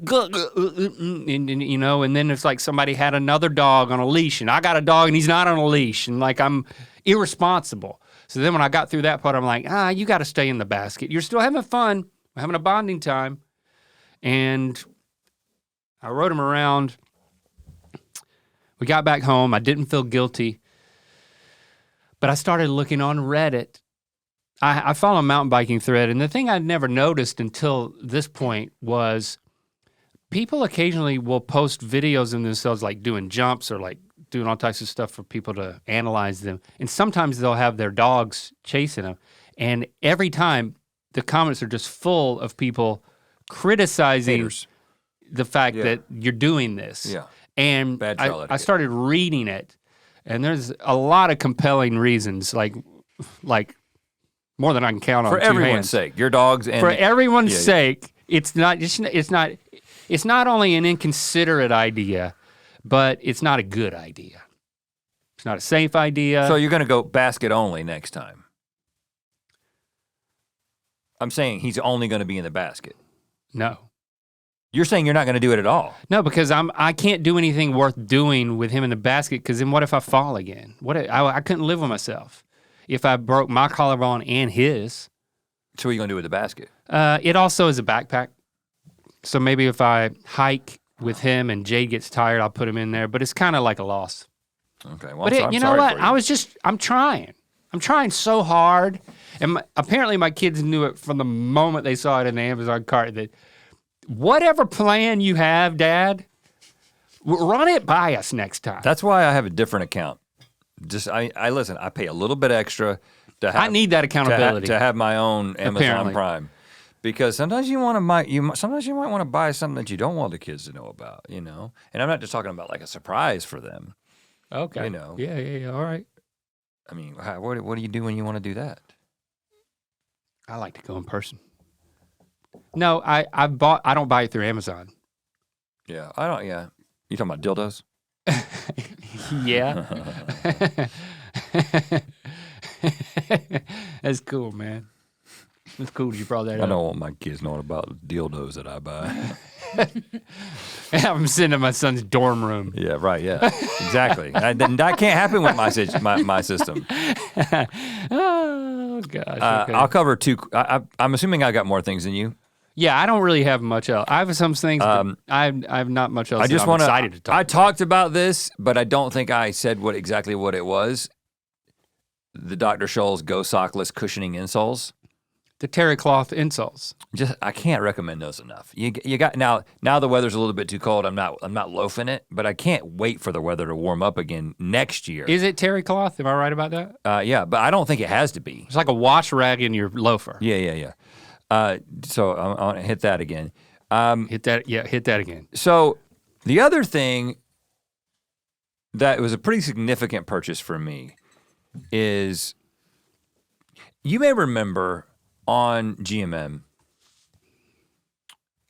and then it's like somebody had another dog on a leash, and I got a dog and he's not on a leash, and like I'm irresponsible. So then when I got through that part, I'm like, you got to stay in the basket. You're still having fun, we're having a bonding time, and I rode him around. We got back home. I didn't feel guilty. But I started looking on Reddit. I follow a mountain biking thread, and the thing I'd never noticed until this point was people occasionally will post videos of themselves like doing jumps or like doing all types of stuff for people to analyze them. And sometimes they'll have their dogs chasing them. And every time the comments are just full of people criticizing Haters. the fact that you're doing this. Yeah. And Bad trail I etiquette. started reading it. And there's a lot of compelling reasons, like more than I can count on. For two everyone's hands. sake, your dogs and For everyone's Yeah, yeah. sake, it's not only an inconsiderate idea, but it's not a good idea. It's not a safe idea. So you're gonna go basket only next time. I'm saying he's only gonna be in the basket. no, You're saying you're not gonna do it at all. no, because I can't do anything worth doing with him in the basket. Because then what if I fall again? I couldn't live with myself if I broke my collarbone and his. So what are you gonna do with the basket? It also is a backpack. So maybe if I hike with him and Jade gets tired, I'll put him in there. But it's kind of like a loss. Okay, well, But I'm you sorry know what? for you. I'm trying. I'm trying so hard. And apparently my kids knew it from the moment they saw it in the Amazon cart that whatever plan you have, Dad, run it by us next time. That's why I have a different account. Just I listen. I pay a little bit extra to have. I need that accountability. to have my own Amazon Apparently. Prime, because sometimes you want to buy. Sometimes you might want to buy something that you don't want the kids to know about. And I'm not just talking about like a surprise for them. Okay. Yeah. All right. I mean, what do you do when you want to do that? I like to go in person. No, I don't buy it through Amazon. Yeah, I don't. Yeah, you talking about dildos? Yeah. That's cool, man. That's cool that you brought that I up. don't want my kids knowing about dildos that I buy. I'm sitting in my son's dorm room. Yeah, right. Yeah, exactly. That can't happen with my system. Oh, gosh. Okay. I'll cover two. I'm assuming I got more things than you. Yeah, I don't really have much else. I have some things, but I have not much else I just that I'm want excited to talk I about. talked about this, but I don't think I said exactly what it was. the Dr. Scholl's Go Sockless cushioning insoles. The terry cloth insoles. I can't recommend those enough. You got now the weather's a little bit too cold. I'm not loafing it, but I can't wait for the weather to warm up again next year. Is it terry cloth? Am I right about that? Yeah, but I don't think it has to be. It's like a wash rag in your loafer. Yeah. So I want to hit that again. Hit that again. So the other thing that was a pretty significant purchase for me is, you may remember on GMM,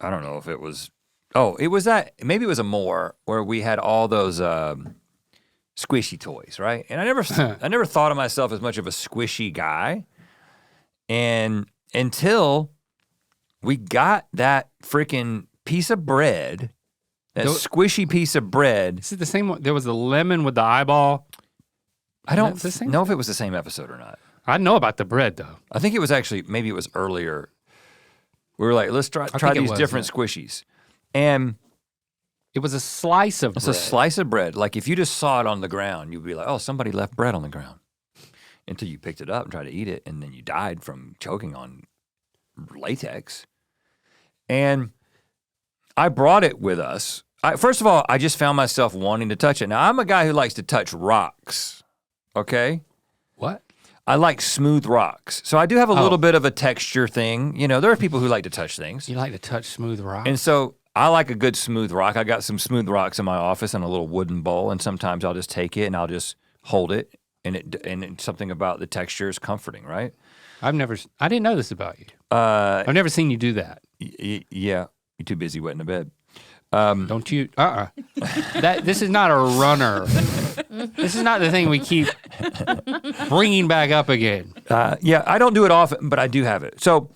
I don't know if it was, maybe it was a more where we had all those squishy toys, right? And I never thought of myself as much of a squishy guy, and until we got that freaking piece of bread, that squishy piece of bread. Is it the same one? There was the lemon with the eyeball. I don't know if it was the same episode or not. I know about the bread though. I think it was actually, maybe it was earlier. We were like, let's try these different squishies. And it was a slice of bread. It's a slice of bread. Like if you just saw it on the ground, you'd be like, oh, somebody left bread on the ground. Until you picked it up and tried to eat it, and then you died from choking on latex. And I brought it with us. First of all, I just found myself wanting to touch it. Now, I'm a guy who likes to touch rocks, okay? What? I like smooth rocks. So I do have a little bit of a texture thing. You know, there are people who like to touch things. You like to touch smooth rocks? And so I like a good smooth rock. I got some smooth rocks in my office in a little wooden bowl, and sometimes I'll just take it and I'll just hold it, and something about the texture is comforting, right? I didn't know this about you. I've never seen you do that. Yeah, you're too busy wetting the bed. Don't you? This is not a runner. This is not the thing we keep bringing back up again. Yeah, I don't do it often, but I do have it. So,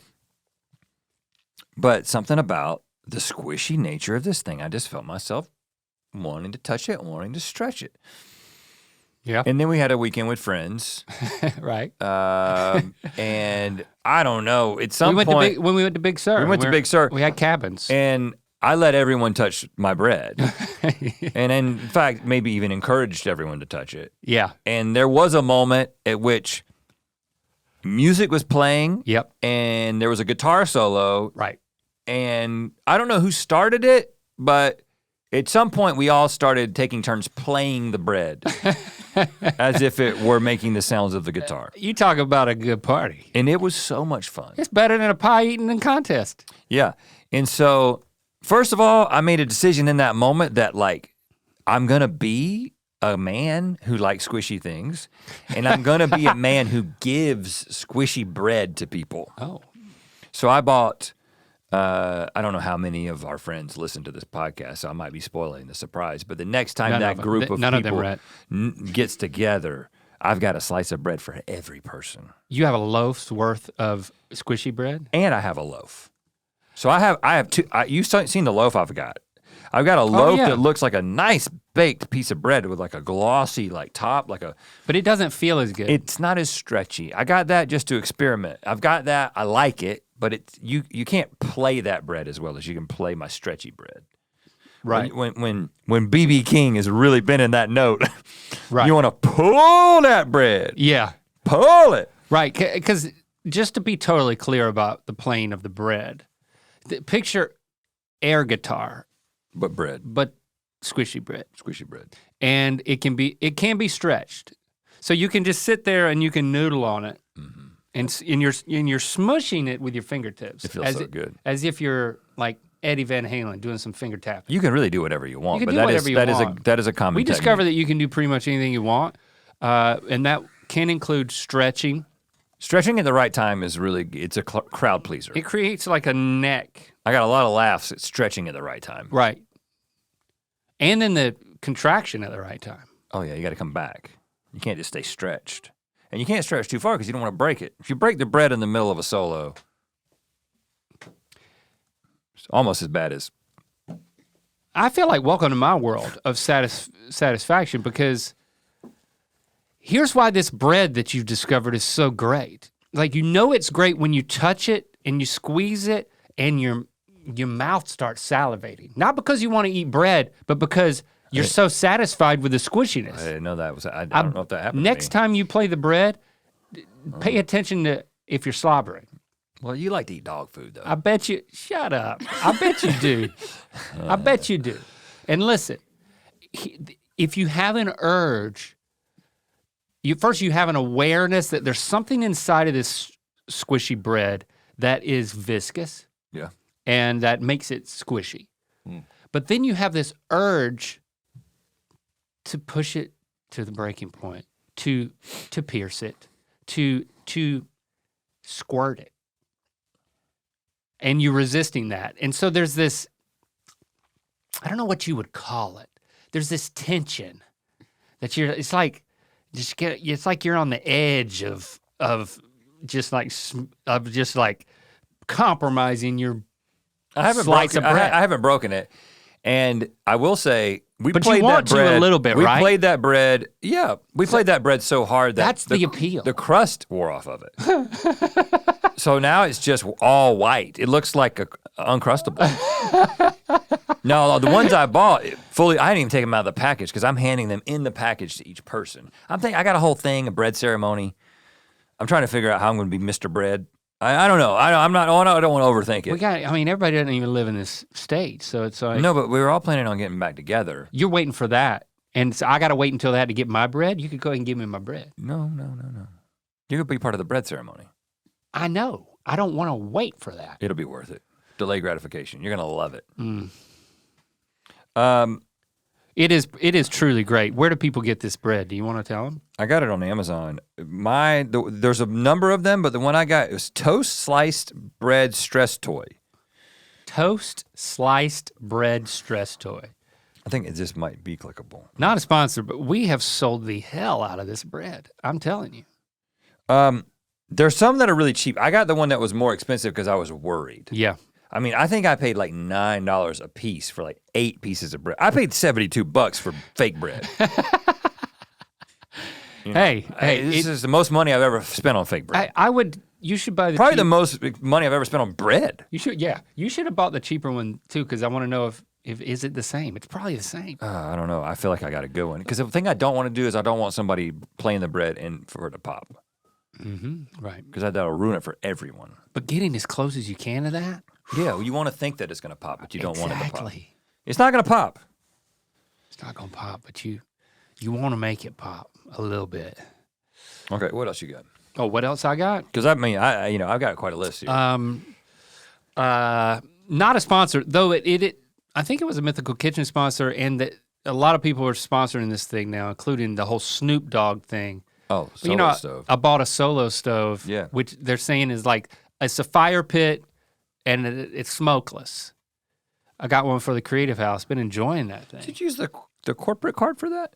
but something about the squishy nature of this thing, I just felt myself wanting to touch it, wanting to stretch it. Yeah. And then we had a weekend with friends. Right. And I don't know, at some point. When we went to Big Sur. We went to Big Sur. We had cabins. And I let everyone touch my bread. And in fact, maybe even encouraged everyone to touch it. Yeah. And there was a moment at which music was playing. Yep. And there was a guitar solo. Right. And I don't know who started it, but at some point we all started taking turns playing the bread as if it were making the sounds of the guitar. You talk about a good party. And it was so much fun. It's better than a pie eating contest. Yeah. And so, first of all, I made a decision in that moment that, like, I'm gonna be a man who likes squishy things, and I'm gonna be a man who gives squishy bread to people. Oh. So I bought, I don't know how many of our friends listen to this podcast, so I might be spoiling the surprise, but the next time that group of people gets together, I've got a slice of bread for every person. You have a loaf's worth of squishy bread? And I have a loaf. So I have two, you've seen the loaf I've got. I've got a loaf that looks like a nice baked piece of bread with like a glossy like top, like a. But it doesn't feel as good. It's not as stretchy. I got that just to experiment. I've got that, I like it, but it's you can't play that bread as well as you can play my stretchy bread. Right. When BB King has really been in that note, right. You wanna pull that bread. Yeah. Pull it. Right, because just to be totally clear about the playing of the bread, picture air guitar. But bread. But squishy bread. Squishy bread. And it can be stretched. So you can just sit there and you can noodle on it. Mm-hmm. And you're smushing it with your fingertips. It feels so good. As if you're like Eddie Van Halen doing some finger tapping. You can really do whatever you want, you can but do whatever you want. that is a common technique. We discovered that you can do pretty much anything you want. And that can include stretching. Stretching at the right time is really, it's a crowd pleaser. It creates like a neck. I got a lot of laughs at stretching at the right time. Right. And then the contraction at the right time. Oh yeah, you gotta come back. You can't just stay stretched. And you can't stretch too far because you don't want to break it. If you break the bread in the middle of a solo, it's almost as bad as. I feel like welcome to my world of satisfaction, because here's why this bread that you've discovered is so great. Like, you know it's great when you touch it and you squeeze it and your mouth starts salivating. Not because you want to eat bread, but because you're so satisfied with the squishiness. I didn't know that was, I don't know if that happened Next time you play the bread, pay attention to if you're slobbering. Well, you like to eat dog food, though. I bet you, shut up. I bet you do. I bet you do. And listen, if you have an urge, first you have an awareness that there's something inside of this squishy bread that is viscous. Yeah. And that makes it squishy. But then you have this urge to push it to the breaking point, to pierce it, to squirt it. And you're resisting that. And so there's this, I don't know what you would call it. There's this tension that it's like you're on the edge of just like compromising your slice of bread. I haven't broken it. And I will say, we but played you want that bread. To a little bit, right? We played that bread. Yeah, we played that bread so hard that that's the appeal. The crust wore off of it. So now it's just all white. It looks like Uncrustable. No, the ones I bought fully, I didn't even take them out of the package because I'm handing them in the package to each person. I got a whole thing, a bread ceremony. I'm trying to figure out how I'm going to be Mr. Bread. I don't know. I don't want to overthink it. Everybody doesn't even live in this state, so it's like. No, but we were all planning on getting back together. You're waiting for that, and so I got to wait until that to get my bread? You could go ahead and give me my bread. No. You're going to be part of the bread ceremony. I know. I don't want to wait for that. It'll be worth it. Delay gratification. You're going to love it. It is truly great. Where do people get this bread? Do you want to tell them? I got it on Amazon. There's a number of them, but the one I got, it was Toast Sliced Bread Stress Toy. Toast Sliced Bread Stress Toy. I think it just might be clickable. Not a sponsor, but we have sold the hell out of this bread. I'm telling you. There's some that are really cheap. I got the one that was more expensive because I was worried. Yeah. I mean, I think I paid like $9 a piece for like 8 pieces of bread. I paid $72 for fake bread. Hey, this is the most money I've ever spent on fake bread. You should buy the Probably the most money I've ever spent on bread. You should have bought the cheaper one too, because I want to know if is it the same? It's probably the same. I don't know. I feel like I got a good one. Because the thing I don't want to do is I don't want somebody playing the bread and for it to pop. Right. Because that'll ruin it for everyone. But getting as close as you can to that? Yeah, well, you want to think that it's going to pop, but you don't want it to pop. Exactly. It's not going to pop. It's not going to pop, but you want to make it pop a little bit. Okay, what else you got? Oh, what else I got? Because I've got quite a list here. Not a sponsor, though. I think it was a Mythical Kitchen sponsor, and that a lot of people are sponsoring this thing now, including the whole Snoop Dogg thing. Oh, Solo stove. I bought a Solo stove, yeah, which they're saying is like it's a fire pit, and it's smokeless. I got one for the Creative House. Been enjoying that thing. Did you use the corporate card for that?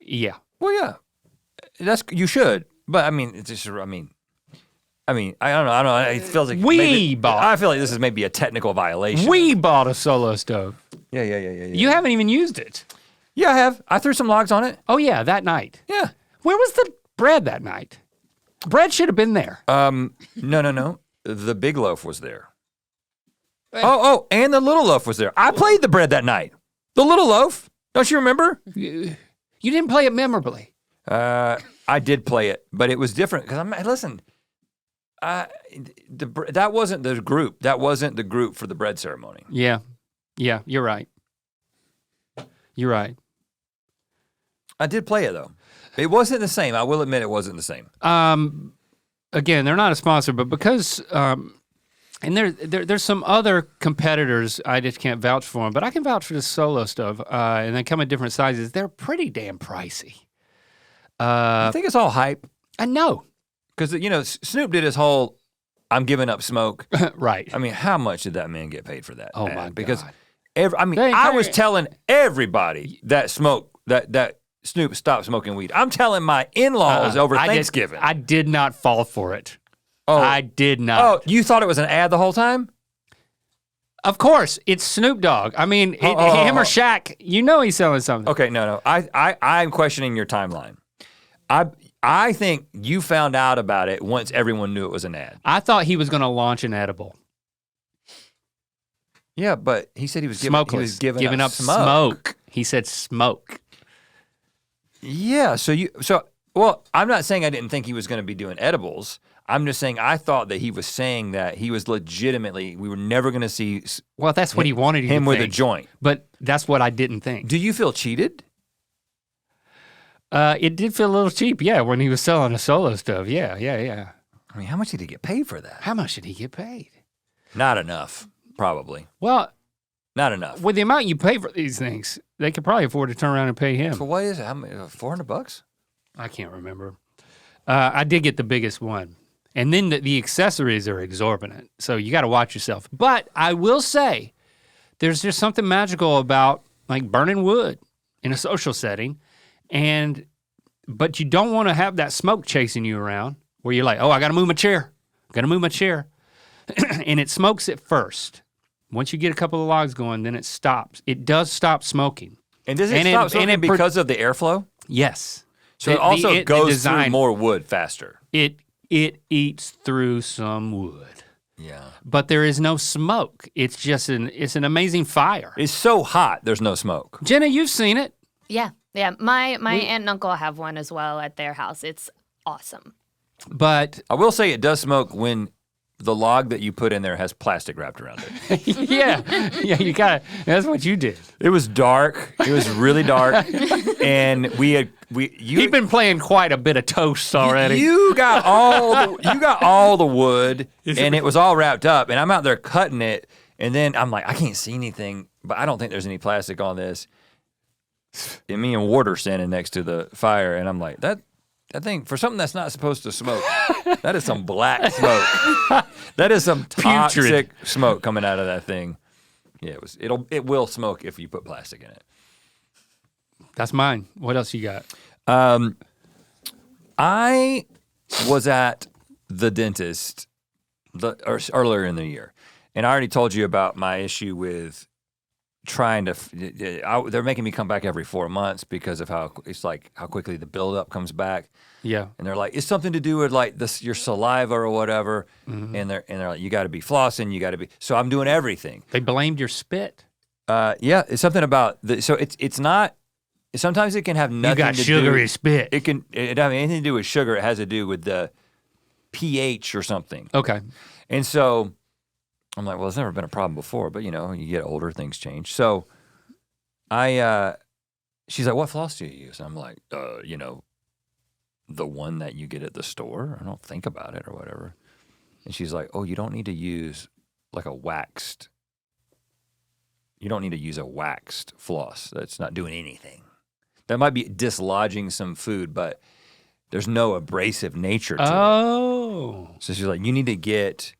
Yeah. Well, yeah. You should, but I mean, it's just. I mean, I don't know. It feels like I feel like this is maybe a technical violation. We bought a Solo stove. Yeah. You haven't even used it. Yeah, I have. I threw some logs on it. Oh yeah, that night. Yeah. Where was the bread that night? Bread should have been there. No. The big loaf was there. Oh, and the little loaf was there. I played the bread that night. The little loaf. Don't you remember? You didn't play it memorably. I did play it, but it was different because listen. That wasn't the group. That wasn't the group for the bread ceremony. Yeah, you're right. You're right. I did play it though. It wasn't the same. I will admit it wasn't the same. Again, they're not a sponsor, but because and there's some other competitors I just can't vouch for them, but I can vouch for the Solo stove, and they come in different sizes. They're pretty damn pricey. I think it's all hype. I know. Because, Snoop did his whole, I'm giving up smoke. Right. I mean, how much did that man get paid for that? Oh, my God. Because, I was telling everybody that Snoop stopped smoking weed. I'm telling my in-laws over Thanksgiving. I did not fall for it. Oh. I did not. Oh, you thought it was an ad the whole time? Of course. It's Snoop Dogg. I mean, him or Shaq, he's selling something. Okay, no. I'm questioning your timeline. I think you found out about it once everyone knew it was an ad. I thought he was going to launch an edible. Yeah, but he said he was giving up smoke. He said smoke. Yeah, Well, I'm not saying I didn't think he was gonna be doing edibles. I'm just saying I thought that he was saying that he was legitimately, we were never gonna see Well, that's what he wanted you him to with a think, joint. but that's what I didn't think. Do you feel cheated? It did feel a little cheap, yeah, when he was selling the solo stuff. Yeah. I mean, how much did he get paid for that? How much did he get paid? Not enough, probably. Well, Not enough. with the amount you pay for these things, they could probably afford to turn around and pay him. So what is it? How many, $400? I can't remember. I did get the biggest one. And then the accessories are exorbitant, so you gotta watch yourself. But I will say, there's just something magical about like burning wood in a social setting, but you don't wanna have that smoke chasing you around where you're like, oh, I gotta move my chair, and it smokes at first. Once you get a couple of logs going, then it stops. It does stop smoking. And does it stop smoking because of the airflow? Yes. So it also goes through more wood faster. It eats through some wood. Yeah. But there is no smoke. It's just it's an amazing fire. It's so hot, there's no smoke. Jenna, you've seen it. Yeah. My aunt and uncle have one as well at their house. It's awesome. But I will say it does smoke when the log that you put in there has plastic wrapped around it. yeah, you gotta, that's what you did. It was dark. It was really dark. And He'd been playing quite a bit of toast already. You got all the wood and it was all wrapped up and I'm out there cutting it and then I'm like, I can't see anything, but I don't think there's any plastic on this. And me and Ward are standing next to the fire and I'm like, that thing, for something that's not supposed to smoke, that is some black smoke. That is some toxic smoke coming out of that thing. Yeah, it will smoke if you put plastic in it. That's mine. What else you got? I was at the dentist earlier in the year, and I already told you about my issue with trying to. They're making me come back every 4 months because of how quickly the buildup comes back. Yeah, and they're like, it's something to do with like your saliva or whatever, and they're like, you got to be flossing, you got to be. So I'm doing everything. They blamed your spit. Yeah, it's something about so it's not. Sometimes it can have nothing to do. You got sugary spit. It doesn't have anything to do with sugar. It has to do with the pH or something. Okay. And so I'm like, well, it's never been a problem before, but you get older, things change. So she's like, what floss do you use? And I'm like, the one that you get at the store. I don't think about it or whatever. And she's like, oh, you don't need to use like a waxed. You don't need to use a waxed floss. That's not doing anything. That might be dislodging some food, but there's no abrasive nature to it. So she's like, you need to get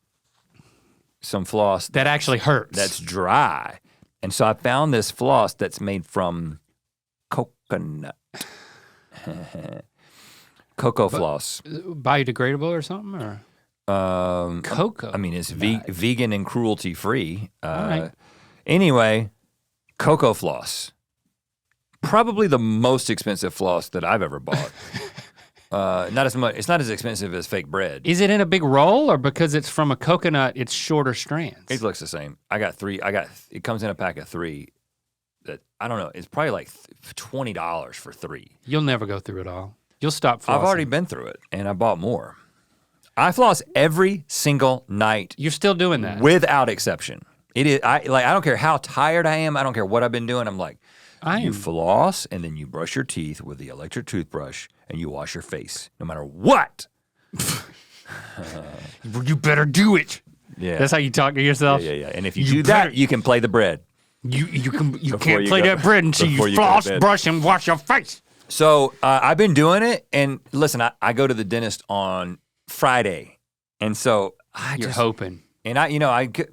some floss that actually hurts. That's dry. And so I found this floss that's made from coconut. Coco-Floss. Biodegradable or something, or? Cocoa. I mean, it's vegan and cruelty free. All right. Anyway, Coco-Floss. Probably the most expensive floss that I've ever bought. Not as much. It's not as expensive as fake bread. Is it in a big roll, or because it's from a coconut, it's shorter strands? It looks the same. I got 3. It comes in a pack of 3. That I don't know. It's probably like $20 for 3. You'll never go through it all. You'll stop flossing. I've already been through it, and I bought more. I floss every single night. You're still doing that? Without exception. It is. I don't care how tired I am. I don't care what I've been doing. I'm like, you floss, and then you brush your teeth with the electric toothbrush, and you wash your face, no matter what. You better do it. Yeah. That's how you talk to yourself? Yeah. And if you do that, you can play the bread. You can't play that bread until you floss, brush, and wash your face. So I've been doing it, and listen, I go to the dentist on Friday, and so You're hoping. And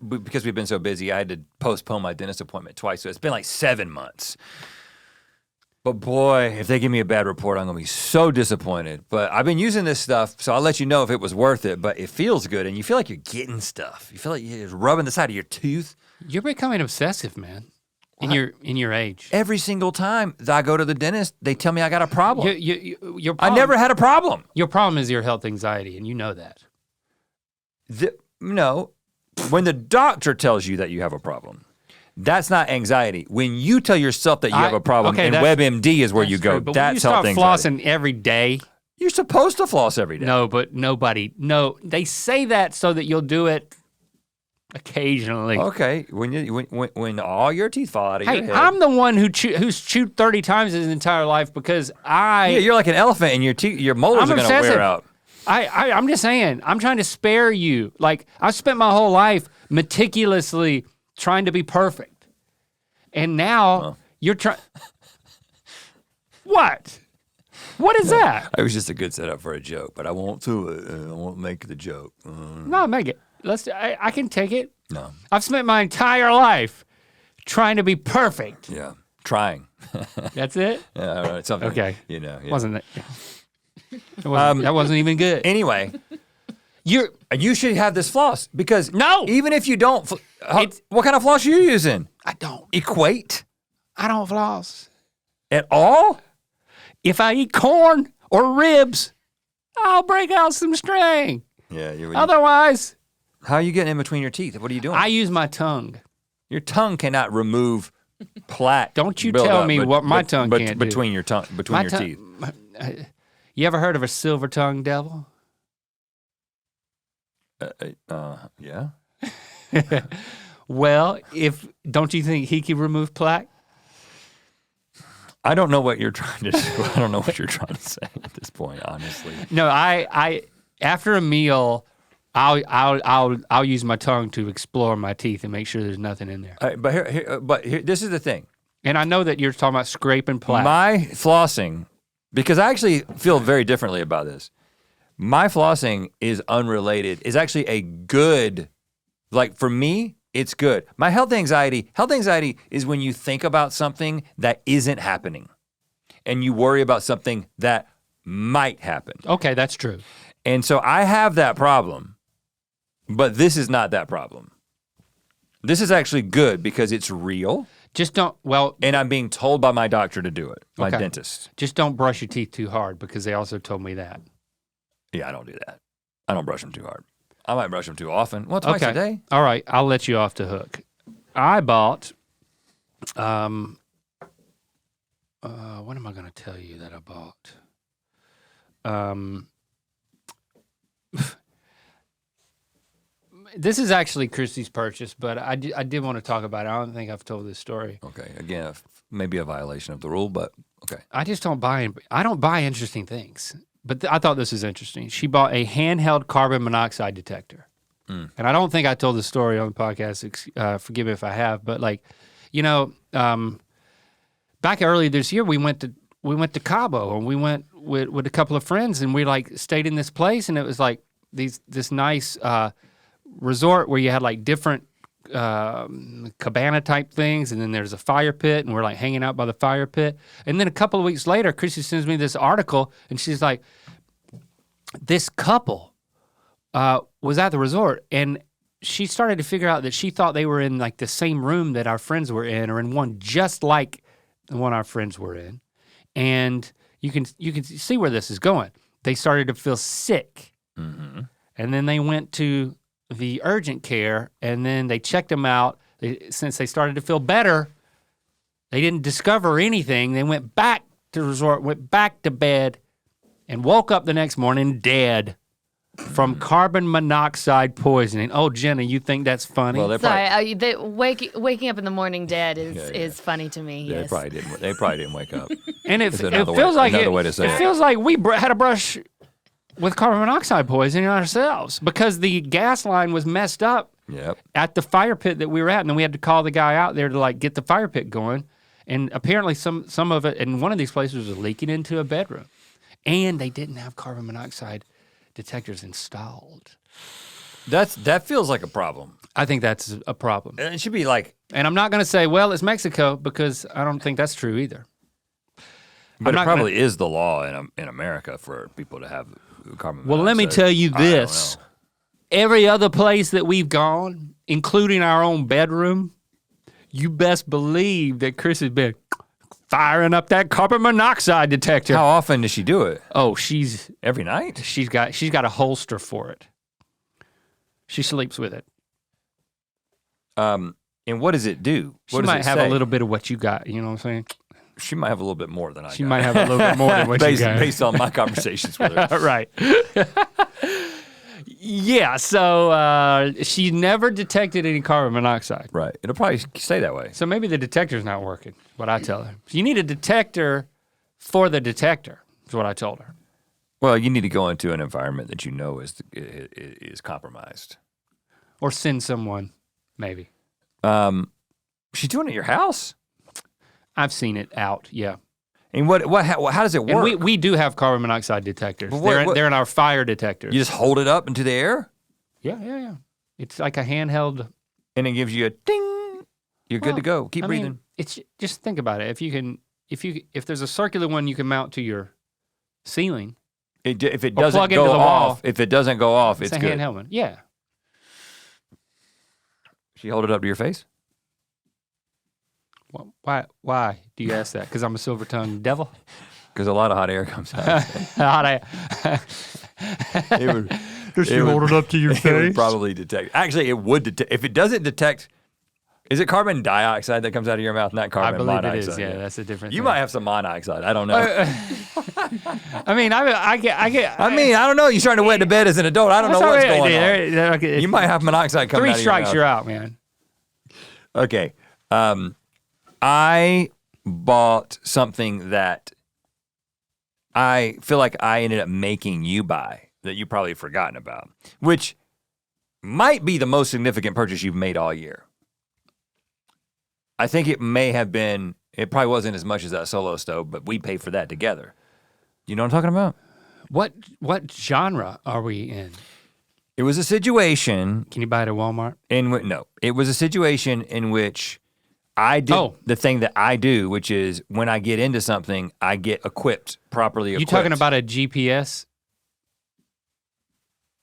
because we've been so busy, I had to postpone my dentist appointment twice, so it's been like 7 months. But boy, if they give me a bad report, I'm gonna be so disappointed. But I've been using this stuff, so I'll let you know if it was worth it, but it feels good, and you feel like you're getting stuff. You feel like you're rubbing the side of your tooth. You're becoming obsessive, man. In your age. Every single time that I go to the dentist, they tell me I got a problem. Your problem, I never had a problem. Your problem is your health anxiety, and you know that. No, when the doctor tells you that you have a problem, that's not anxiety. When you tell yourself that you have a problem, and WebMD is where you go. True, but that's when you health start anxiety. flossing every day, You're supposed to floss every day. No, but they say that so that you'll do it occasionally. Okay, when all your teeth fall out of your Hey, head. I'm the one who's chewed 30 times his entire life because Yeah, you're like an elephant and your molars I'm are gonna obsessive. wear out. I'm just saying, I'm trying to spare you. Like, I've spent my whole life meticulously trying to be perfect. And now you're trying. What? What is that? It was just a good setup for a joke, but I won't do it. I won't make the joke. No, make it. I can take it. No. I've spent my entire life trying to be perfect. Yeah. Trying. That's it? Yeah, all right, something. Okay. Yeah. Wasn't it? That wasn't even good. Anyway, you should have this floss because No! even if you don't, what kind of floss are you using? I don't. Equate I don't floss. at all? If I eat corn or ribs, I'll break out some string. Yeah. Otherwise, How are you getting in between your teeth? What are you doing? I use my tongue. Your tongue cannot remove plaque. Don't you buildup tell me what my tongue can't do. between your tongue, between your teeth. You ever heard of a silver tongue devil? Yeah. Well, don't you think he can remove plaque? I don't know what you're trying to do. I don't know what you're trying to say at this point, honestly. No, I after a meal, I'll use my tongue to explore my teeth and make sure there's nothing in there. But here, this is the thing. And I know that you're talking about scraping plaque. My flossing, because I actually feel very differently about this. My flossing is unrelated. Is actually a good, like for me, it's good. My health anxiety is when you think about something that isn't happening and you worry about something that might happen. Okay, that's true. And so I have that problem, but this is not that problem. This is actually good because it's real. Just don't, and I'm being told by my doctor to do it, my dentist. Just don't brush your teeth too hard because they also told me that. Yeah, I don't do that. I don't brush them too hard. I might brush them too often. Well, twice a day. All right, I'll let you off the hook. I bought, what am I gonna tell you that I bought? This is actually Christy's purchase, but I did want to talk about it. I don't think I've told this story. Okay, again, maybe a violation of the rule, but okay. I don't buy interesting things, but I thought this was interesting. She bought a handheld carbon monoxide detector. And I don't think I told the story on the podcast, forgive me if I have, but like, back early this year, we went to Cabo and we went with a couple of friends and we like stayed in this place and it was like this nice resort where you had like different cabana type things and then there's a fire pit and we're like hanging out by the fire pit. And then a couple of weeks later, Chrissy sends me this article and she's like, this couple was at the resort and she started to figure out that she thought they were in like the same room that our friends were in or in one just like the one our friends were in. And you can see where this is going. They started to feel sick. Mm-hmm. And then they went to the urgent care and then they checked them out. Since they started to feel better, they didn't discover anything. They went back to the resort, went back to bed, and woke up the next morning dead from carbon monoxide poisoning. Oh, Jenna, you think that's funny? Well, Sorry, waking up in the morning dead is funny to me. They Yes. probably didn't. They probably didn't wake up. And it Another feels like way to say it it. feels like we had a brush with carbon monoxide poisoning ourselves because the gas line was messed up Yep. at the fire pit that we were at, and then we had to call the guy out there to like get the fire pit going. And apparently some of it in one of these places was leaking into a bedroom, and they didn't have carbon monoxide detectors installed. That feels like a problem. I think that's a problem. It should be like, And I'm not going to say, well, it's Mexico, because I don't think that's true either. but I'm it not probably is the law in America for people to have carbon monoxide. Well, let me tell you I don't this. know. Every other place that we've gone, including our own bedroom, you best believe that Chris has been firing up that carbon monoxide detector. How often does she do it? Oh, she's Every night? got a holster for it. She sleeps with it. And what does it do? She What does might it have say? a little bit of what you got, you know what I'm saying? She might have a little bit more than I She got. might have a little bit more than what you got. Based on my conversations with her. Right. Yeah, so she never detected any carbon monoxide. Right. It'll probably stay that way. So maybe the detector's not working, what I tell her. You need a detector for the detector, is what I told her. Well, you need to go into an environment that you know is compromised. Or send someone, maybe. She's doing it at your house? I've seen it out, yeah. And how does it work? And we do have carbon monoxide detectors. But They're in our fire detectors. You just hold it up into the air? Yeah. It's like a handheld. And it gives you a ding. You're good to go. Keep breathing. Mean, it's just think about it. If there's a circular one you can mount to your ceiling. If it or doesn't plug go into the off, wall, if it doesn't go off, it's it's a good. handheld one. Yeah. She hold it up to your face? Well, why do you ask that? Because I'm a silver-tongued devil? Because a lot of hot air comes out. Does she hold it up to your It would probably detect. Actually, it would detect. If it doesn't detect, is it carbon dioxide that comes out of your mouth, not carbon I believe monoxide? it is. Yeah, that's a different You thing. might have some monoxide. I don't know. I mean, I don't know. You're starting to wet the bed as an adult. I don't know what's going on. on. You might have monoxide coming out of your mouth. 3 strikes, you're out, man. Okay. I bought something that I feel like I ended up making you buy that you probably forgotten about, which might be the most significant purchase you've made all year. I think it may have been, it probably wasn't as much as that solo stove, but we paid for that together. You know what I'm talking about? What genre are we in? It was a situation Can you buy it at Walmart? it was a situation in which I did the thing that I do, which is when I get into something, I get properly equipped. You talking about a GPS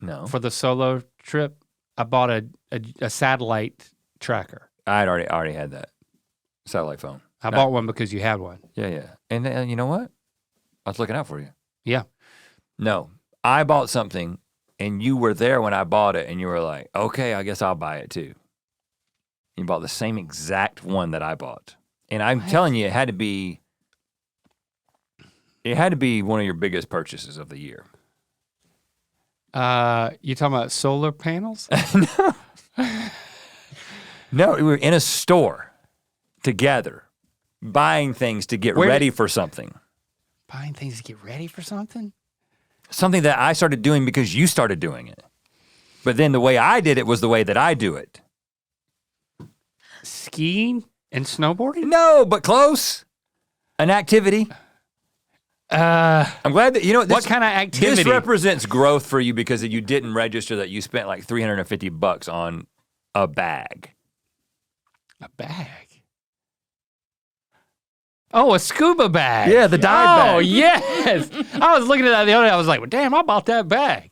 No. for the solo trip? I bought a satellite tracker. I already had that satellite phone. I bought one because you had one. Yeah. And you know what? I was looking out for you. Yeah. No, I bought something and you were there when I bought it and you were like, okay, I guess I'll buy it too. You bought the same exact one that I bought. And I'm telling you, it had to be one of your biggest purchases of the year. You talking about solar panels? No, we were in a store together, buying things to get ready for something. Buying things to get ready for something? Something that I started doing because you started doing it. But then the way I did it was the way that I do it. Skiing and snowboarding? No, but close. An activity. I'm glad that, what kind of activity? This represents growth for you because you didn't register that you spent like $350 on a bag. A bag? Oh, a scuba bag. Yeah, the dive bag. Oh, yes. I was looking at that the other day. I was like, well, damn, I bought that bag.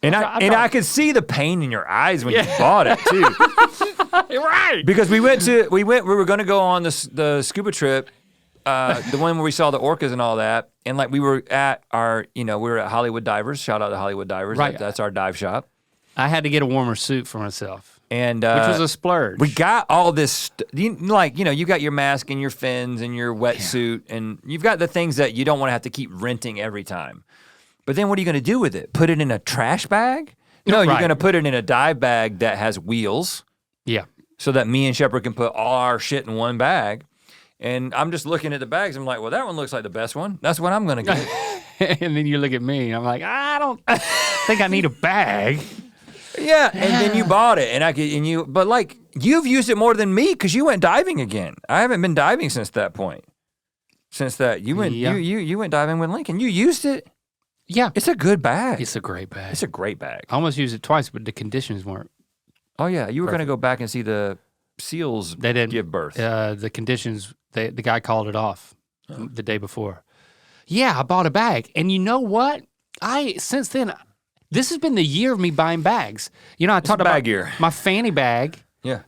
And I could see the pain in your eyes when you bought it too. Right. Because we were gonna go on the scuba trip, the one where we saw the orcas and all that. And like we were at Hollywood Divers. Shout out to Hollywood Divers. Right. That's our dive shop. I had to get a warmer suit for myself. And which was a splurge. We got all this, you got your mask and your fins and your wetsuit, and you've got the things that you don't want to have to keep renting every time. But then what are you gonna do with it? Put it in a trash bag? No, you're gonna put it in a dive bag that has wheels. Yeah. So that me and Shepard can put all our shit in one bag. And I'm just looking at the bags, I'm like, well, that one looks like the best one. That's what I'm gonna get. And then you look at me, and I'm like, I don't think I need a bag. Yeah, and then you bought it, but like you've used it more than me because you went diving again. I haven't been diving since that point. Since that you went, you went diving with Lincoln. You used it. Yeah, it's a good bag. It's a great bag. It's a great bag. I almost used it twice, but the conditions weren't. Oh yeah, you were gonna go back and see the seals. They didn't give birth. The conditions. The guy called it off the day before. Yeah, I bought a bag, and you know what? Since then. This has been the year of me buying bags. You know, I talked about my fanny bag,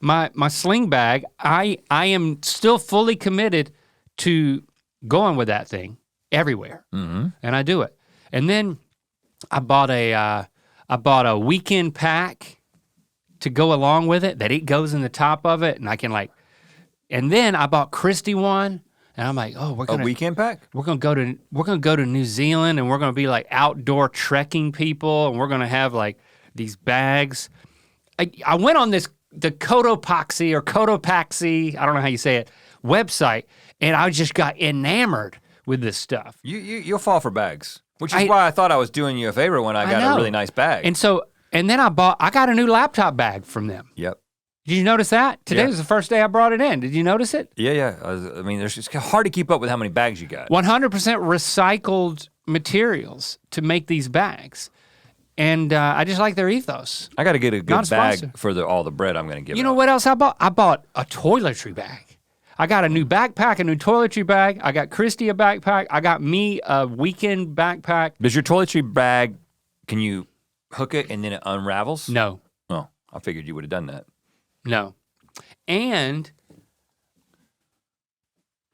my sling bag. I am still fully committed to going with that thing everywhere, and I do it. And then I bought a weekend pack to go along with it. That it goes in the top of it, and I can and then I bought Christy one And I'm like, oh, A weekend pack? we're gonna go to New Zealand and we're gonna be like outdoor trekking people and we're gonna have like these bags. I went on the Cotopaxi or Cotopaxi, I don't know how you say it, website, and I just got enamored with this stuff. You'll fall for bags, which is why I thought I was doing you a favor when I got a really nice bag. And then I got a new laptop bag from them. Yep. Did you notice that? Today was the first day I brought it in. Did you notice it? Yeah. I mean, it's hard to keep up with how many bags you got. 100% recycled materials to make these bags. And I just like their ethos. I got to get a good sponsor. bag for all the bread I'm going to give. You know what else I bought? I bought a toiletry bag. I got a new backpack, a new toiletry bag. I got Christy a backpack. I got me a weekend backpack. Does your toiletry bag, can you hook it and then it unravels? No. Oh, I figured you would have done that. No. And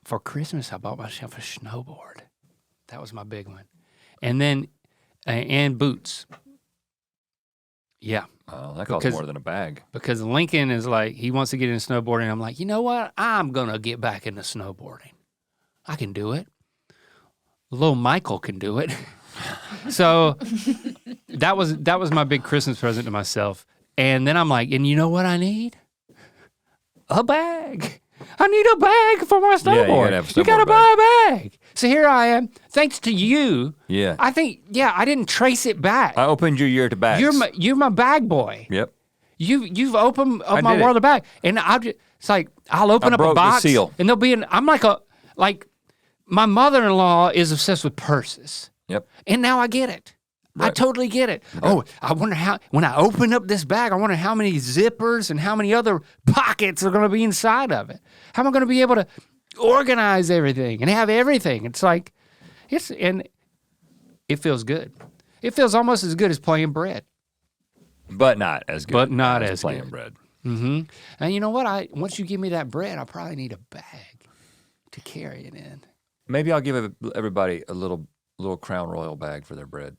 for Christmas, I bought myself a snowboard. That was my big one. And then, and boots. Yeah. Oh, that costs more than a bag. Because Lincoln is like, he wants to get into snowboarding. I'm like, you know what? I'm gonna get back into snowboarding. I can do it. Little Michael can do it. So that was my big Christmas present to myself. And then I'm like, and you know what I need? A bag. I need a bag for my snowboard. You gotta buy a bag. So here I am. Thanks to you. Yeah. I didn't trace it back. I opened your year to bags. You're my bag boy. Yep. You've opened up my world of bag, and it's like I'll open up a box, the seal. and there'll be I'm like my mother-in-law is obsessed with purses. Yep. And now I get it. Right. I totally get it. Okay. Oh, I wonder when I open up this bag, I wonder how many zippers and how many other pockets are gonna be inside of it. How am I gonna be able to organize everything and have everything? It's like, and it feels good. It feels almost as good as playing bread. But not as good. But not as playing good. bread. Mm-hmm. And you know what? Once you give me that bread, I probably need a bag to carry it in. Maybe I'll give everybody a little Crown Royal bag for their bread.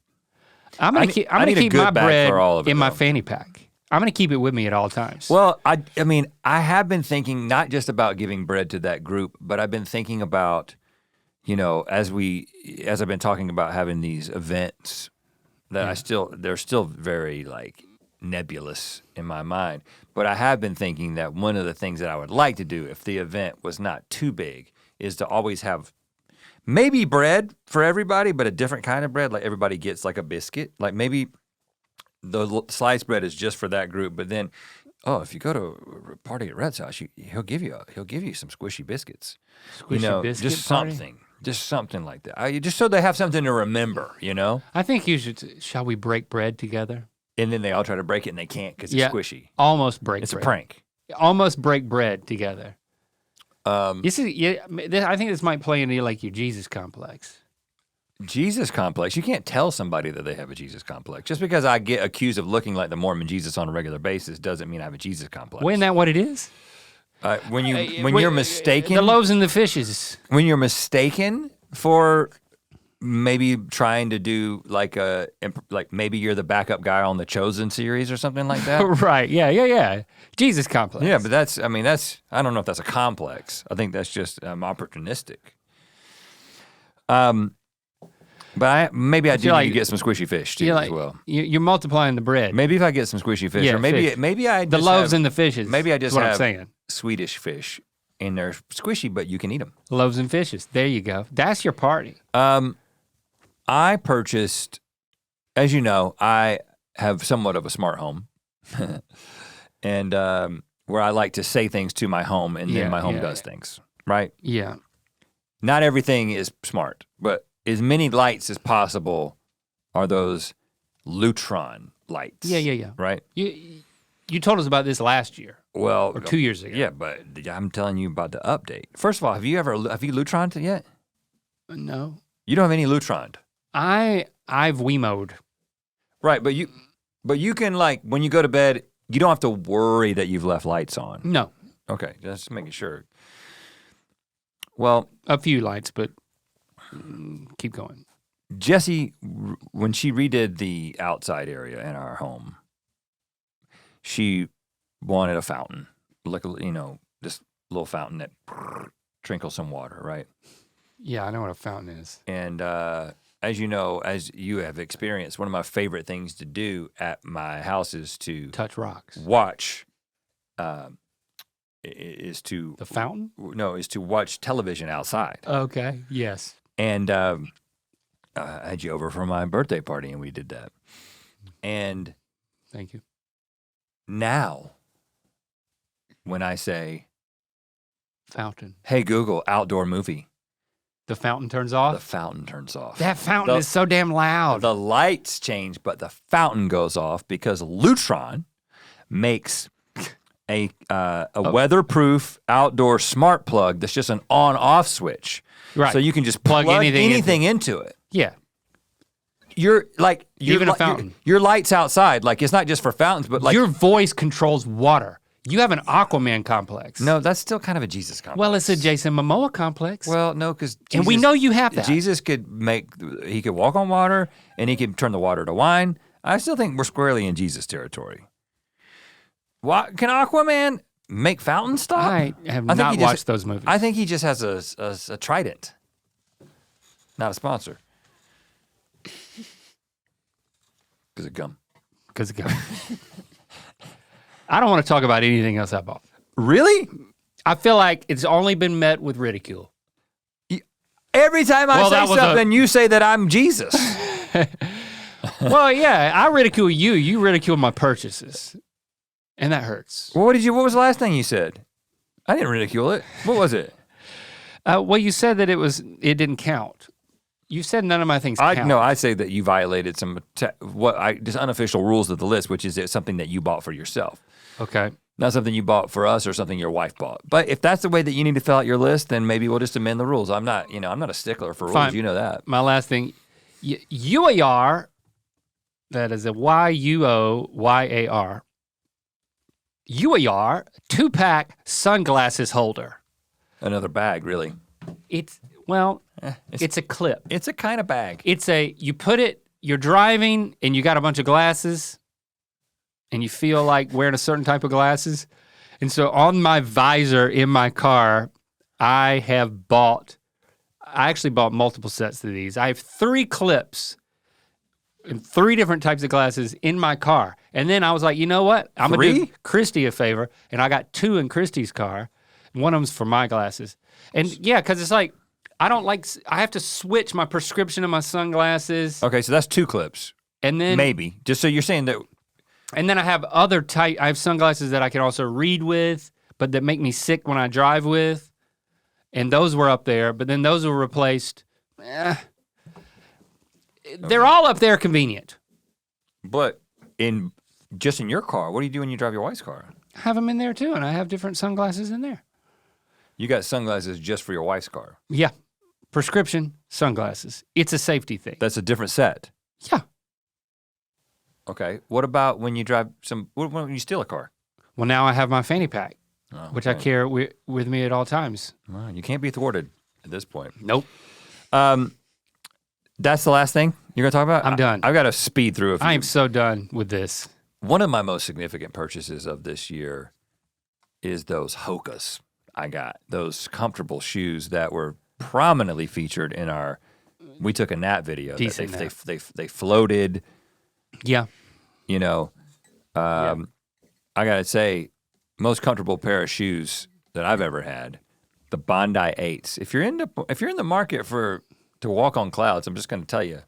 I'm gonna keep my bread in my fanny pack. I'm gonna keep it with me at all times. Well, I mean, I have been thinking not just about giving bread to that group, but I've been thinking about, as I've been talking about having these events that they're still very like nebulous in my mind. But I have been thinking that one of the things that I would like to do if the event was not too big is to always have maybe bread for everybody, but a different kind of bread. Like everybody gets like a biscuit. Like maybe the sliced bread is just for that group. But then, if you go to a party at Red's house, he'll give you some squishy biscuits. Squishy biscuit just party? something like that. Just so they have something to remember. I think you should. Shall we break bread together? And then they all try to break it and they can't because it's squishy. Almost break. It's bread. a prank. Almost break bread together. I think this might play into like your Jesus complex. Jesus complex? You can't tell somebody that they have a Jesus complex. Just because I get accused of looking like the Mormon Jesus on a regular basis doesn't mean I have a Jesus complex. Well, isn't that what it is? When you're mistaken, the loaves and the fishes. When you're mistaken for maybe trying to do like maybe you're the backup guy on the Chosen series or something like that. Right? Yeah. Jesus complex. Yeah, but that's I don't know if that's a complex. I think that's just opportunistic. But maybe I do need to get some squishy fish too as well. You're multiplying the bread. Maybe if I get some squishy fish, or maybe I just the loaves and the fishes. Maybe I just what have I'm saying. Swedish fish, and they're squishy, but you can eat them. Loaves and fishes. There you go. That's your party. I purchased, as you know, I have somewhat of a smart home, and where I like to say things to my home, and then my home does things, right? Yeah. Not everything is smart, but as many lights as possible are those Lutron lights. Yeah. Right? You told us about this last year. Well, or 2 years ago. Yeah, but I'm telling you about the update. First of all, have you Lutroned yet? No. You don't have any Lutroned. I've Wiimo'd. Right, but you can like when you go to bed, you don't have to worry that you've left lights on. No. Okay, just making sure. Well, a few lights, but keep going. Jessie, when she redid the outside area in our home, she wanted a fountain, like this little fountain that trinkle some water, right? Yeah, I know what a fountain is. And as you know, as you have experienced, one of my favorite things to do at my house is to Touch rocks. watch. Is to The fountain? no is to watch television outside. Okay. Yes. And I had you over for my birthday party, and we did that. And Thank you. now, when I say, Fountain. "Hey Google, outdoor movie," The fountain turns the off. fountain turns off. That fountain is so damn loud. The lights change, but the fountain goes off because Lutron makes a weatherproof outdoor smart plug that's just an on-off switch. Right. So you can just plug anything into it. Yeah. Even a fountain. Your lights outside, like it's not just for fountains, but like your voice controls water. You have an Aquaman complex. no, that's still kind of a Jesus complex. Well, it's a Jason Momoa complex. Well, no, because and we know you have that. Jesus could walk on water and he could turn the water to wine. I still think we're squarely in Jesus territory. Why can Aquaman make fountains stop? I have not watched those movies. I think he just has a trident. Not a sponsor. Because of gum. Because I don't want to talk about anything else I bought. Really? I feel like it's only been met with ridicule. Every time I say something, you say that I'm Jesus. Well, yeah, I ridicule you. You ridicule my purchases. And that hurts. What was the last thing you said? I didn't ridicule it. What was it? Well, you said that it didn't count. You said none of my things count. No, I say that you violated some just unofficial rules of the list, which is something that you bought for yourself. Okay. Not something you bought for us or something your wife bought. But if that's the way that you need to fill out your list, then maybe we'll just amend the rules. I'm not a stickler for rules. Fine. You know that. My last thing, Yuoyar, that is a Yuoyar. Yuoyar 2-pack sunglasses holder. Another bag, really. It's a clip. It's a kind of bag. You put it, you're driving and you got a bunch of glasses and you feel like wearing a certain type of glasses. And so on my visor in my car, I actually bought multiple sets of these. I have 3 clips and 3 different types of glasses in my car. And then I was like, you know what? I'm gonna do Christy a favor. And I got 2 in Christy's car. One of them's for my glasses. And yeah, because it's like, I have to switch my prescription of my sunglasses. Okay, so that's 2 clips. And then maybe. Just so you're saying that. And then I have I have sunglasses that I can also read with, but that make me sick when I drive with. And those were up there, but then those were replaced. They're all up there convenient. But in your car, what do you do when you drive your wife's car? I have them in there too, and I have different sunglasses in there. You got sunglasses just for your wife's car. Yeah. Prescription sunglasses. It's a safety thing. That's a different set. Yeah. Okay. What about when you when you steal a car? Well, now I have my fanny pack, which I okay. carry with me at all times. Well, you can't be thwarted at this point. Nope. That's the last thing you're gonna talk about? I'm done. I've got to speed through a few. I am so done with this. One of my most significant purchases of this year is those Hokas. I got those comfortable shoes that were prominently featured in our We Took a Nap video. Decent that nap. They floated. Yeah. I gotta say, most comfortable pair of shoes that I've ever had, the Bondi 8s. If you're in the market to walk on clouds, I'm just gonna tell you,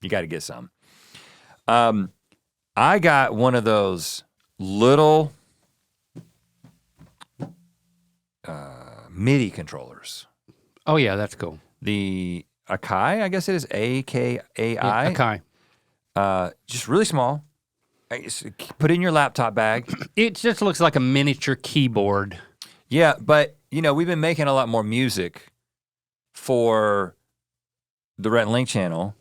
you got to get some. I got one of those little Midi controllers. Oh yeah, that's cool. The Akai, I guess it is A-K-A-I. Akai. Just really small. Put it in your laptop bag. It just looks like a miniature keyboard. Yeah, but we've been making a lot more music for the Rhett and Link channel,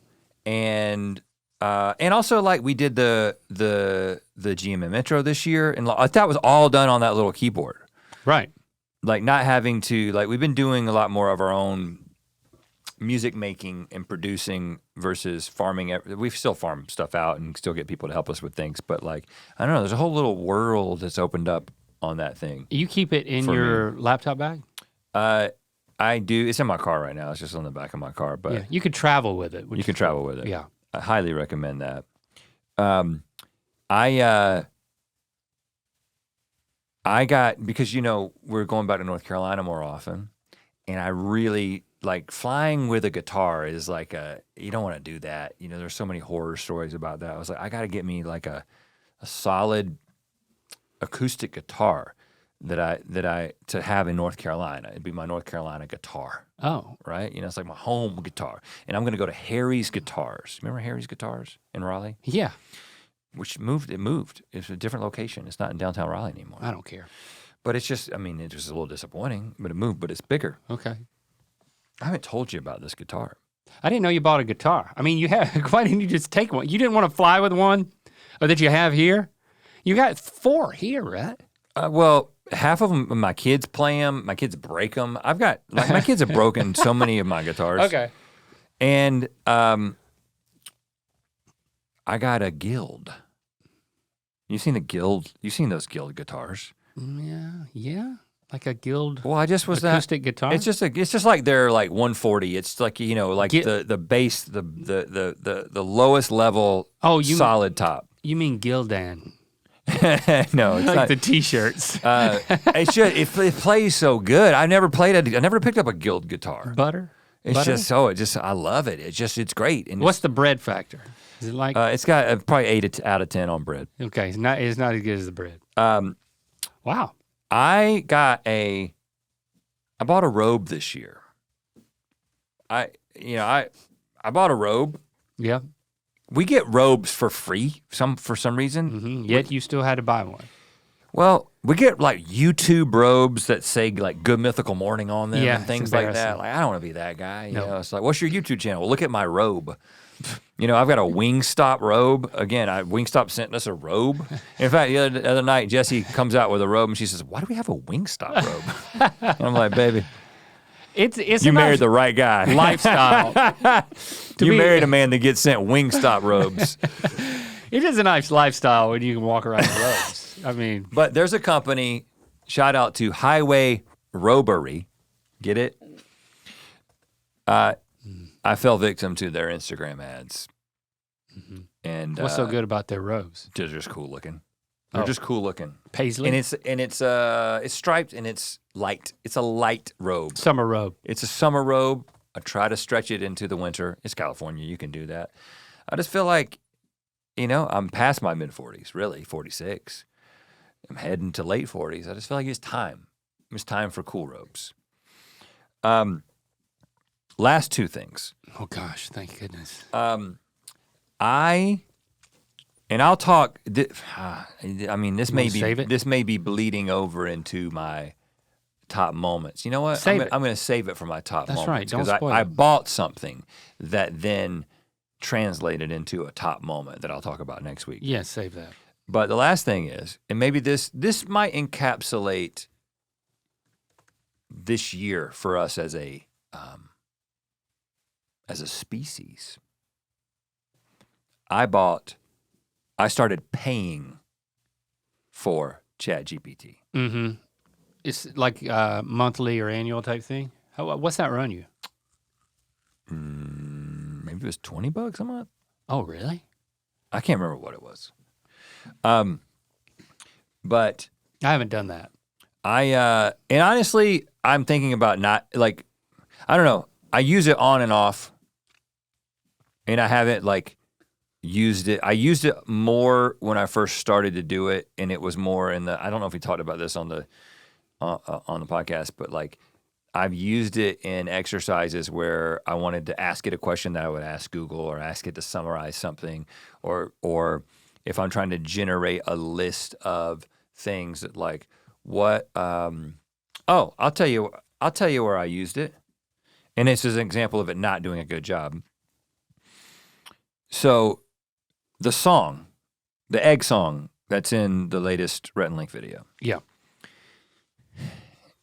and also like we did the GMM intro this year, and that was all done on that little keyboard. Right. Like not having to we've been doing a lot more of our own music making and producing versus farming. We still farm stuff out and still get people to help us with things, but I don't know, there's a whole little world that's opened up on that thing. You keep it in your laptop bag? I do. It's in my car right now. It's just on the back of my car, but Yeah, you could travel with it. you can travel with it. Yeah. I highly recommend that. I got, because we're going back to North Carolina more often, and I really like flying with a guitar is like you don't want to do that. There's so many horror stories about that. I was like, I got to get me like a solid acoustic guitar to have in North Carolina. It'd be my North Carolina guitar. Oh. Right? It's like my home guitar. And I'm gonna go to Harry's Guitars. Remember Harry's Guitars in Raleigh? Yeah. Which moved. It's a different location. It's not in downtown Raleigh anymore. I don't care. But it's just, it's just a little disappointing, but it moved, but it's bigger. Okay. I haven't told you about this guitar. I didn't know you bought a guitar. I mean, you have. Why didn't you just take one? You didn't want to fly with one, or that you have here? You got 4 here, right? Well, half of them, my kids play them. My kids break them. My kids have broken so many of my guitars. Okay. And I got a Guild. You seen those Guild guitars? Yeah. Like a Guild. Well, I just was acoustic guitar. It's just like they're like 140. It's like the bass, the lowest level. solid top. You mean Gildan? No, it's like not. the T-shirts. It's just it plays so good. I never picked up a Guild guitar. Butter. It's just I love it. It's great. And What's the bread factor? Is it like? It's got probably 8 out of 10 on bread. Okay, it's not as good as the bread. Wow. I bought a robe this year. I bought a robe. Yeah. We get robes for free for some reason. Mm-hmm. Yet you still had to buy one. Well, we get like YouTube robes that say like Good Mythical Morning on them Yeah, and things it's like that. embarrassing. Like I don't want to be that guy. No. It's like, what's your YouTube channel? Well, look at my robe. I've got a Wingstop robe. Again, Wingstop sent us a robe. In fact, the other night, Jessie comes out with a robe and she says, "Why do we have a Wingstop robe?" And I'm like, "Baby, It's you a married nice the right guy. lifestyle. You married a man that gets sent Wingstop robes." It is a nice lifestyle when you can walk around in robes. I mean, But there's a company, shout out to Highway Robery. Get it? I fell victim to their Instagram ads. Mm-hmm. And what's so good about their robes? They're just cool looking. They're Oh. just cool looking. Paisley? And it's striped and it's light. It's a light robe. Summer robe. It's a summer robe. I try to stretch it into the winter. It's California. You can do that. I just feel like, I'm past my mid-40s, really, 46. I'm heading to late 40s. I just feel like it's time. It's time for cool robes. Last 2 things. Oh gosh, thank goodness. I'll talk. This save it? may be bleeding over into my top moments. You know what? Save I'm it. going to save it for my top That's moments. right, don't Because spoil I it. bought something that then translated into a top moment that I'll talk about next week. Yeah, save that. But the last thing is, and maybe this might encapsulate this year for us as a species. I started paying for ChatGPT. Mm-hmm. It's like monthly or annual type thing. What's that run you? Maybe it was $20 a month. Oh, really? I can't remember what it was. But I haven't done that. and honestly, I'm thinking about not like, I don't know. I use it on and off, and I haven't like used it. I used it more when I first started to do it, and it was more in the. I don't know if we talked about this on the podcast, but like I've used it in exercises where I wanted to ask it a question that I would ask Google, or ask it to summarize something, or if I'm trying to generate a list of things that like what. I'll tell you where I used it. And this is an example of it not doing a good job. So the song, the egg song that's in the latest Rhett and Link video. Yeah.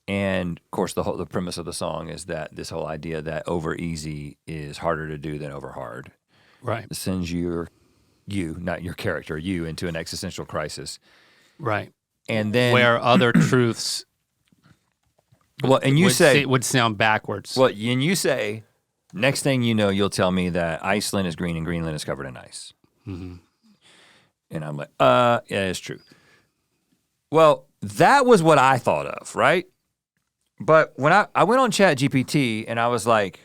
And of course, the premise of the song is that this whole idea that over easy is harder to do than over hard. Right. It sends you, not your character, you into an existential crisis. Right. And then Where other truths Well, and you say it would sound backwards. well, and you say next thing you know, you'll tell me that Iceland is green and Greenland is covered in ice. Mm-hmm. And I'm like, yeah, it's true. Well, that was what I thought of, right? But when I went on ChatGPT and I was like,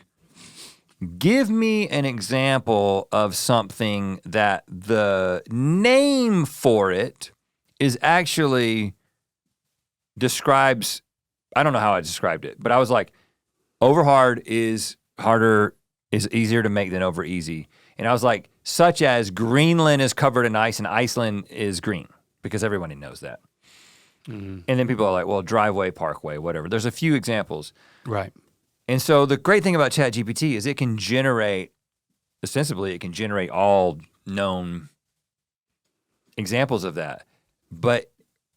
give me an example of something that the name for it is actually describes, I don't know how I described it, but I was like, over hard is harder, is easier to make than over easy. And I was like, such as Greenland is covered in ice and Iceland is green, because everybody knows that. Mm-hmm. And then people are like, well, driveway, parkway, whatever. There's a few examples. Right. And so the great thing about ChatGPT is it can generate, ostensibly, it can generate all known examples of that. But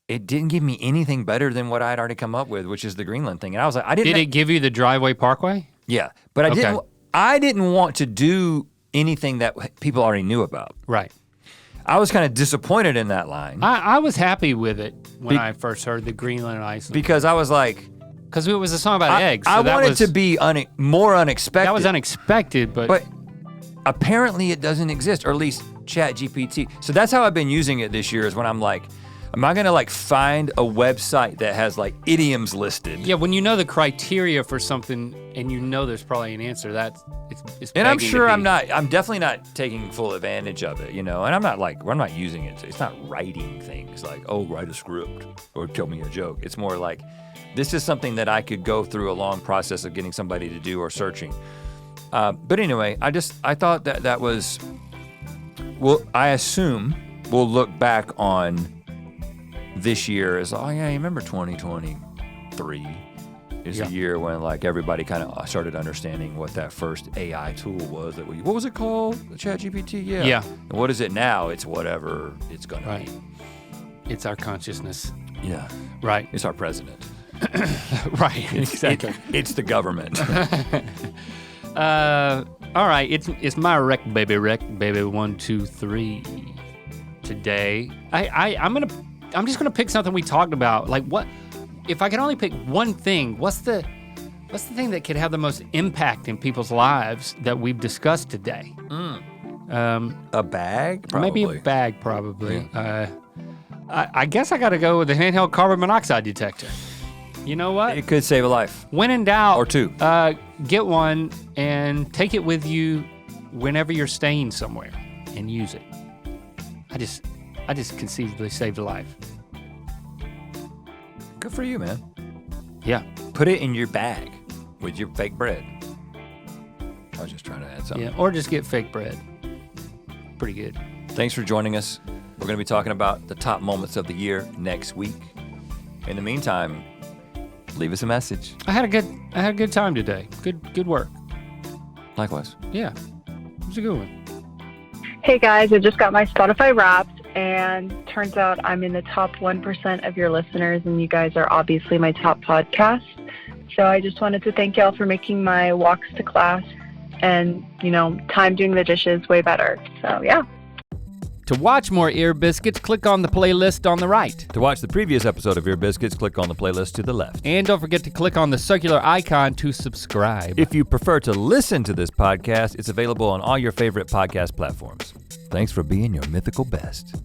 it didn't give me anything better than what I'd already come up with, which is the Greenland thing. And I was like, Did it give you the driveway parkway? Yeah, but I didn't want to do anything that people already knew about. Right. I was kind of disappointed in that line. I was happy with it when I first heard the Greenland and Iceland. Because I was like, because it was a song about eggs. So I wanted to be more unexpected. That was unexpected, but apparently it doesn't exist, or at least ChatGPT. So that's how I've been using it this year, is when I'm like, am I gonna like find a website that has like idioms listed? Yeah, when you know the criteria for something and you know there's probably an answer, it's and I'm sure I'm definitely not taking full advantage of it, you know, and I'm not using it. It's not writing things like, oh, write a script or tell me a joke. It's more like, this is something that I could go through a long process of getting somebody to do or searching. But anyway, I thought that was, well, I assume we'll look back on this year as, oh yeah, you remember 2023 is a year when like everybody kind of started understanding what that first AI tool was. What was it called? The ChatGPT? Yeah. Yeah. And what is it now? It's whatever it's gonna be. It's our consciousness. Yeah. Right. It's our president. Right. Exactly. It's the government. All right. It's my wreck baby 1, 2, 3 today. I'm just gonna pick something we talked about. Like, what if I could only pick one thing? What's the thing that could have the most impact in people's lives that we've discussed today? A bag? Probably. Maybe a bag, probably. Yeah. I guess I gotta go with the handheld carbon monoxide detector. You know what? It could save a life. When in doubt, or two. Get one and take it with you whenever you're staying somewhere and use it. I just conceivably saved a life. Good for you, man. Yeah. Put it in your bag with your fake bread. I was just trying to add something. Yeah, or just get fake bread. Pretty good. Thanks for joining us. We're gonna be talking about the top moments of the year next week. In the meantime, leave us a message. I had a good time today. Good work. Likewise. Yeah. It was a good one. Hey guys, I just got my Spotify Wrapped, and turns out I'm in the top 1% of your listeners, and you guys are obviously my top podcast. So I just wanted to thank y'all for making my walks to class and, time doing the dishes way better. So yeah. To watch more Ear Biscuits, click on the playlist on the right. To watch the previous episode of Ear Biscuits, click on the playlist to the left. And don't forget to click on the circular icon to subscribe. If you prefer to listen to this podcast, it's available on all your favorite podcast platforms. Thanks for being your mythical best.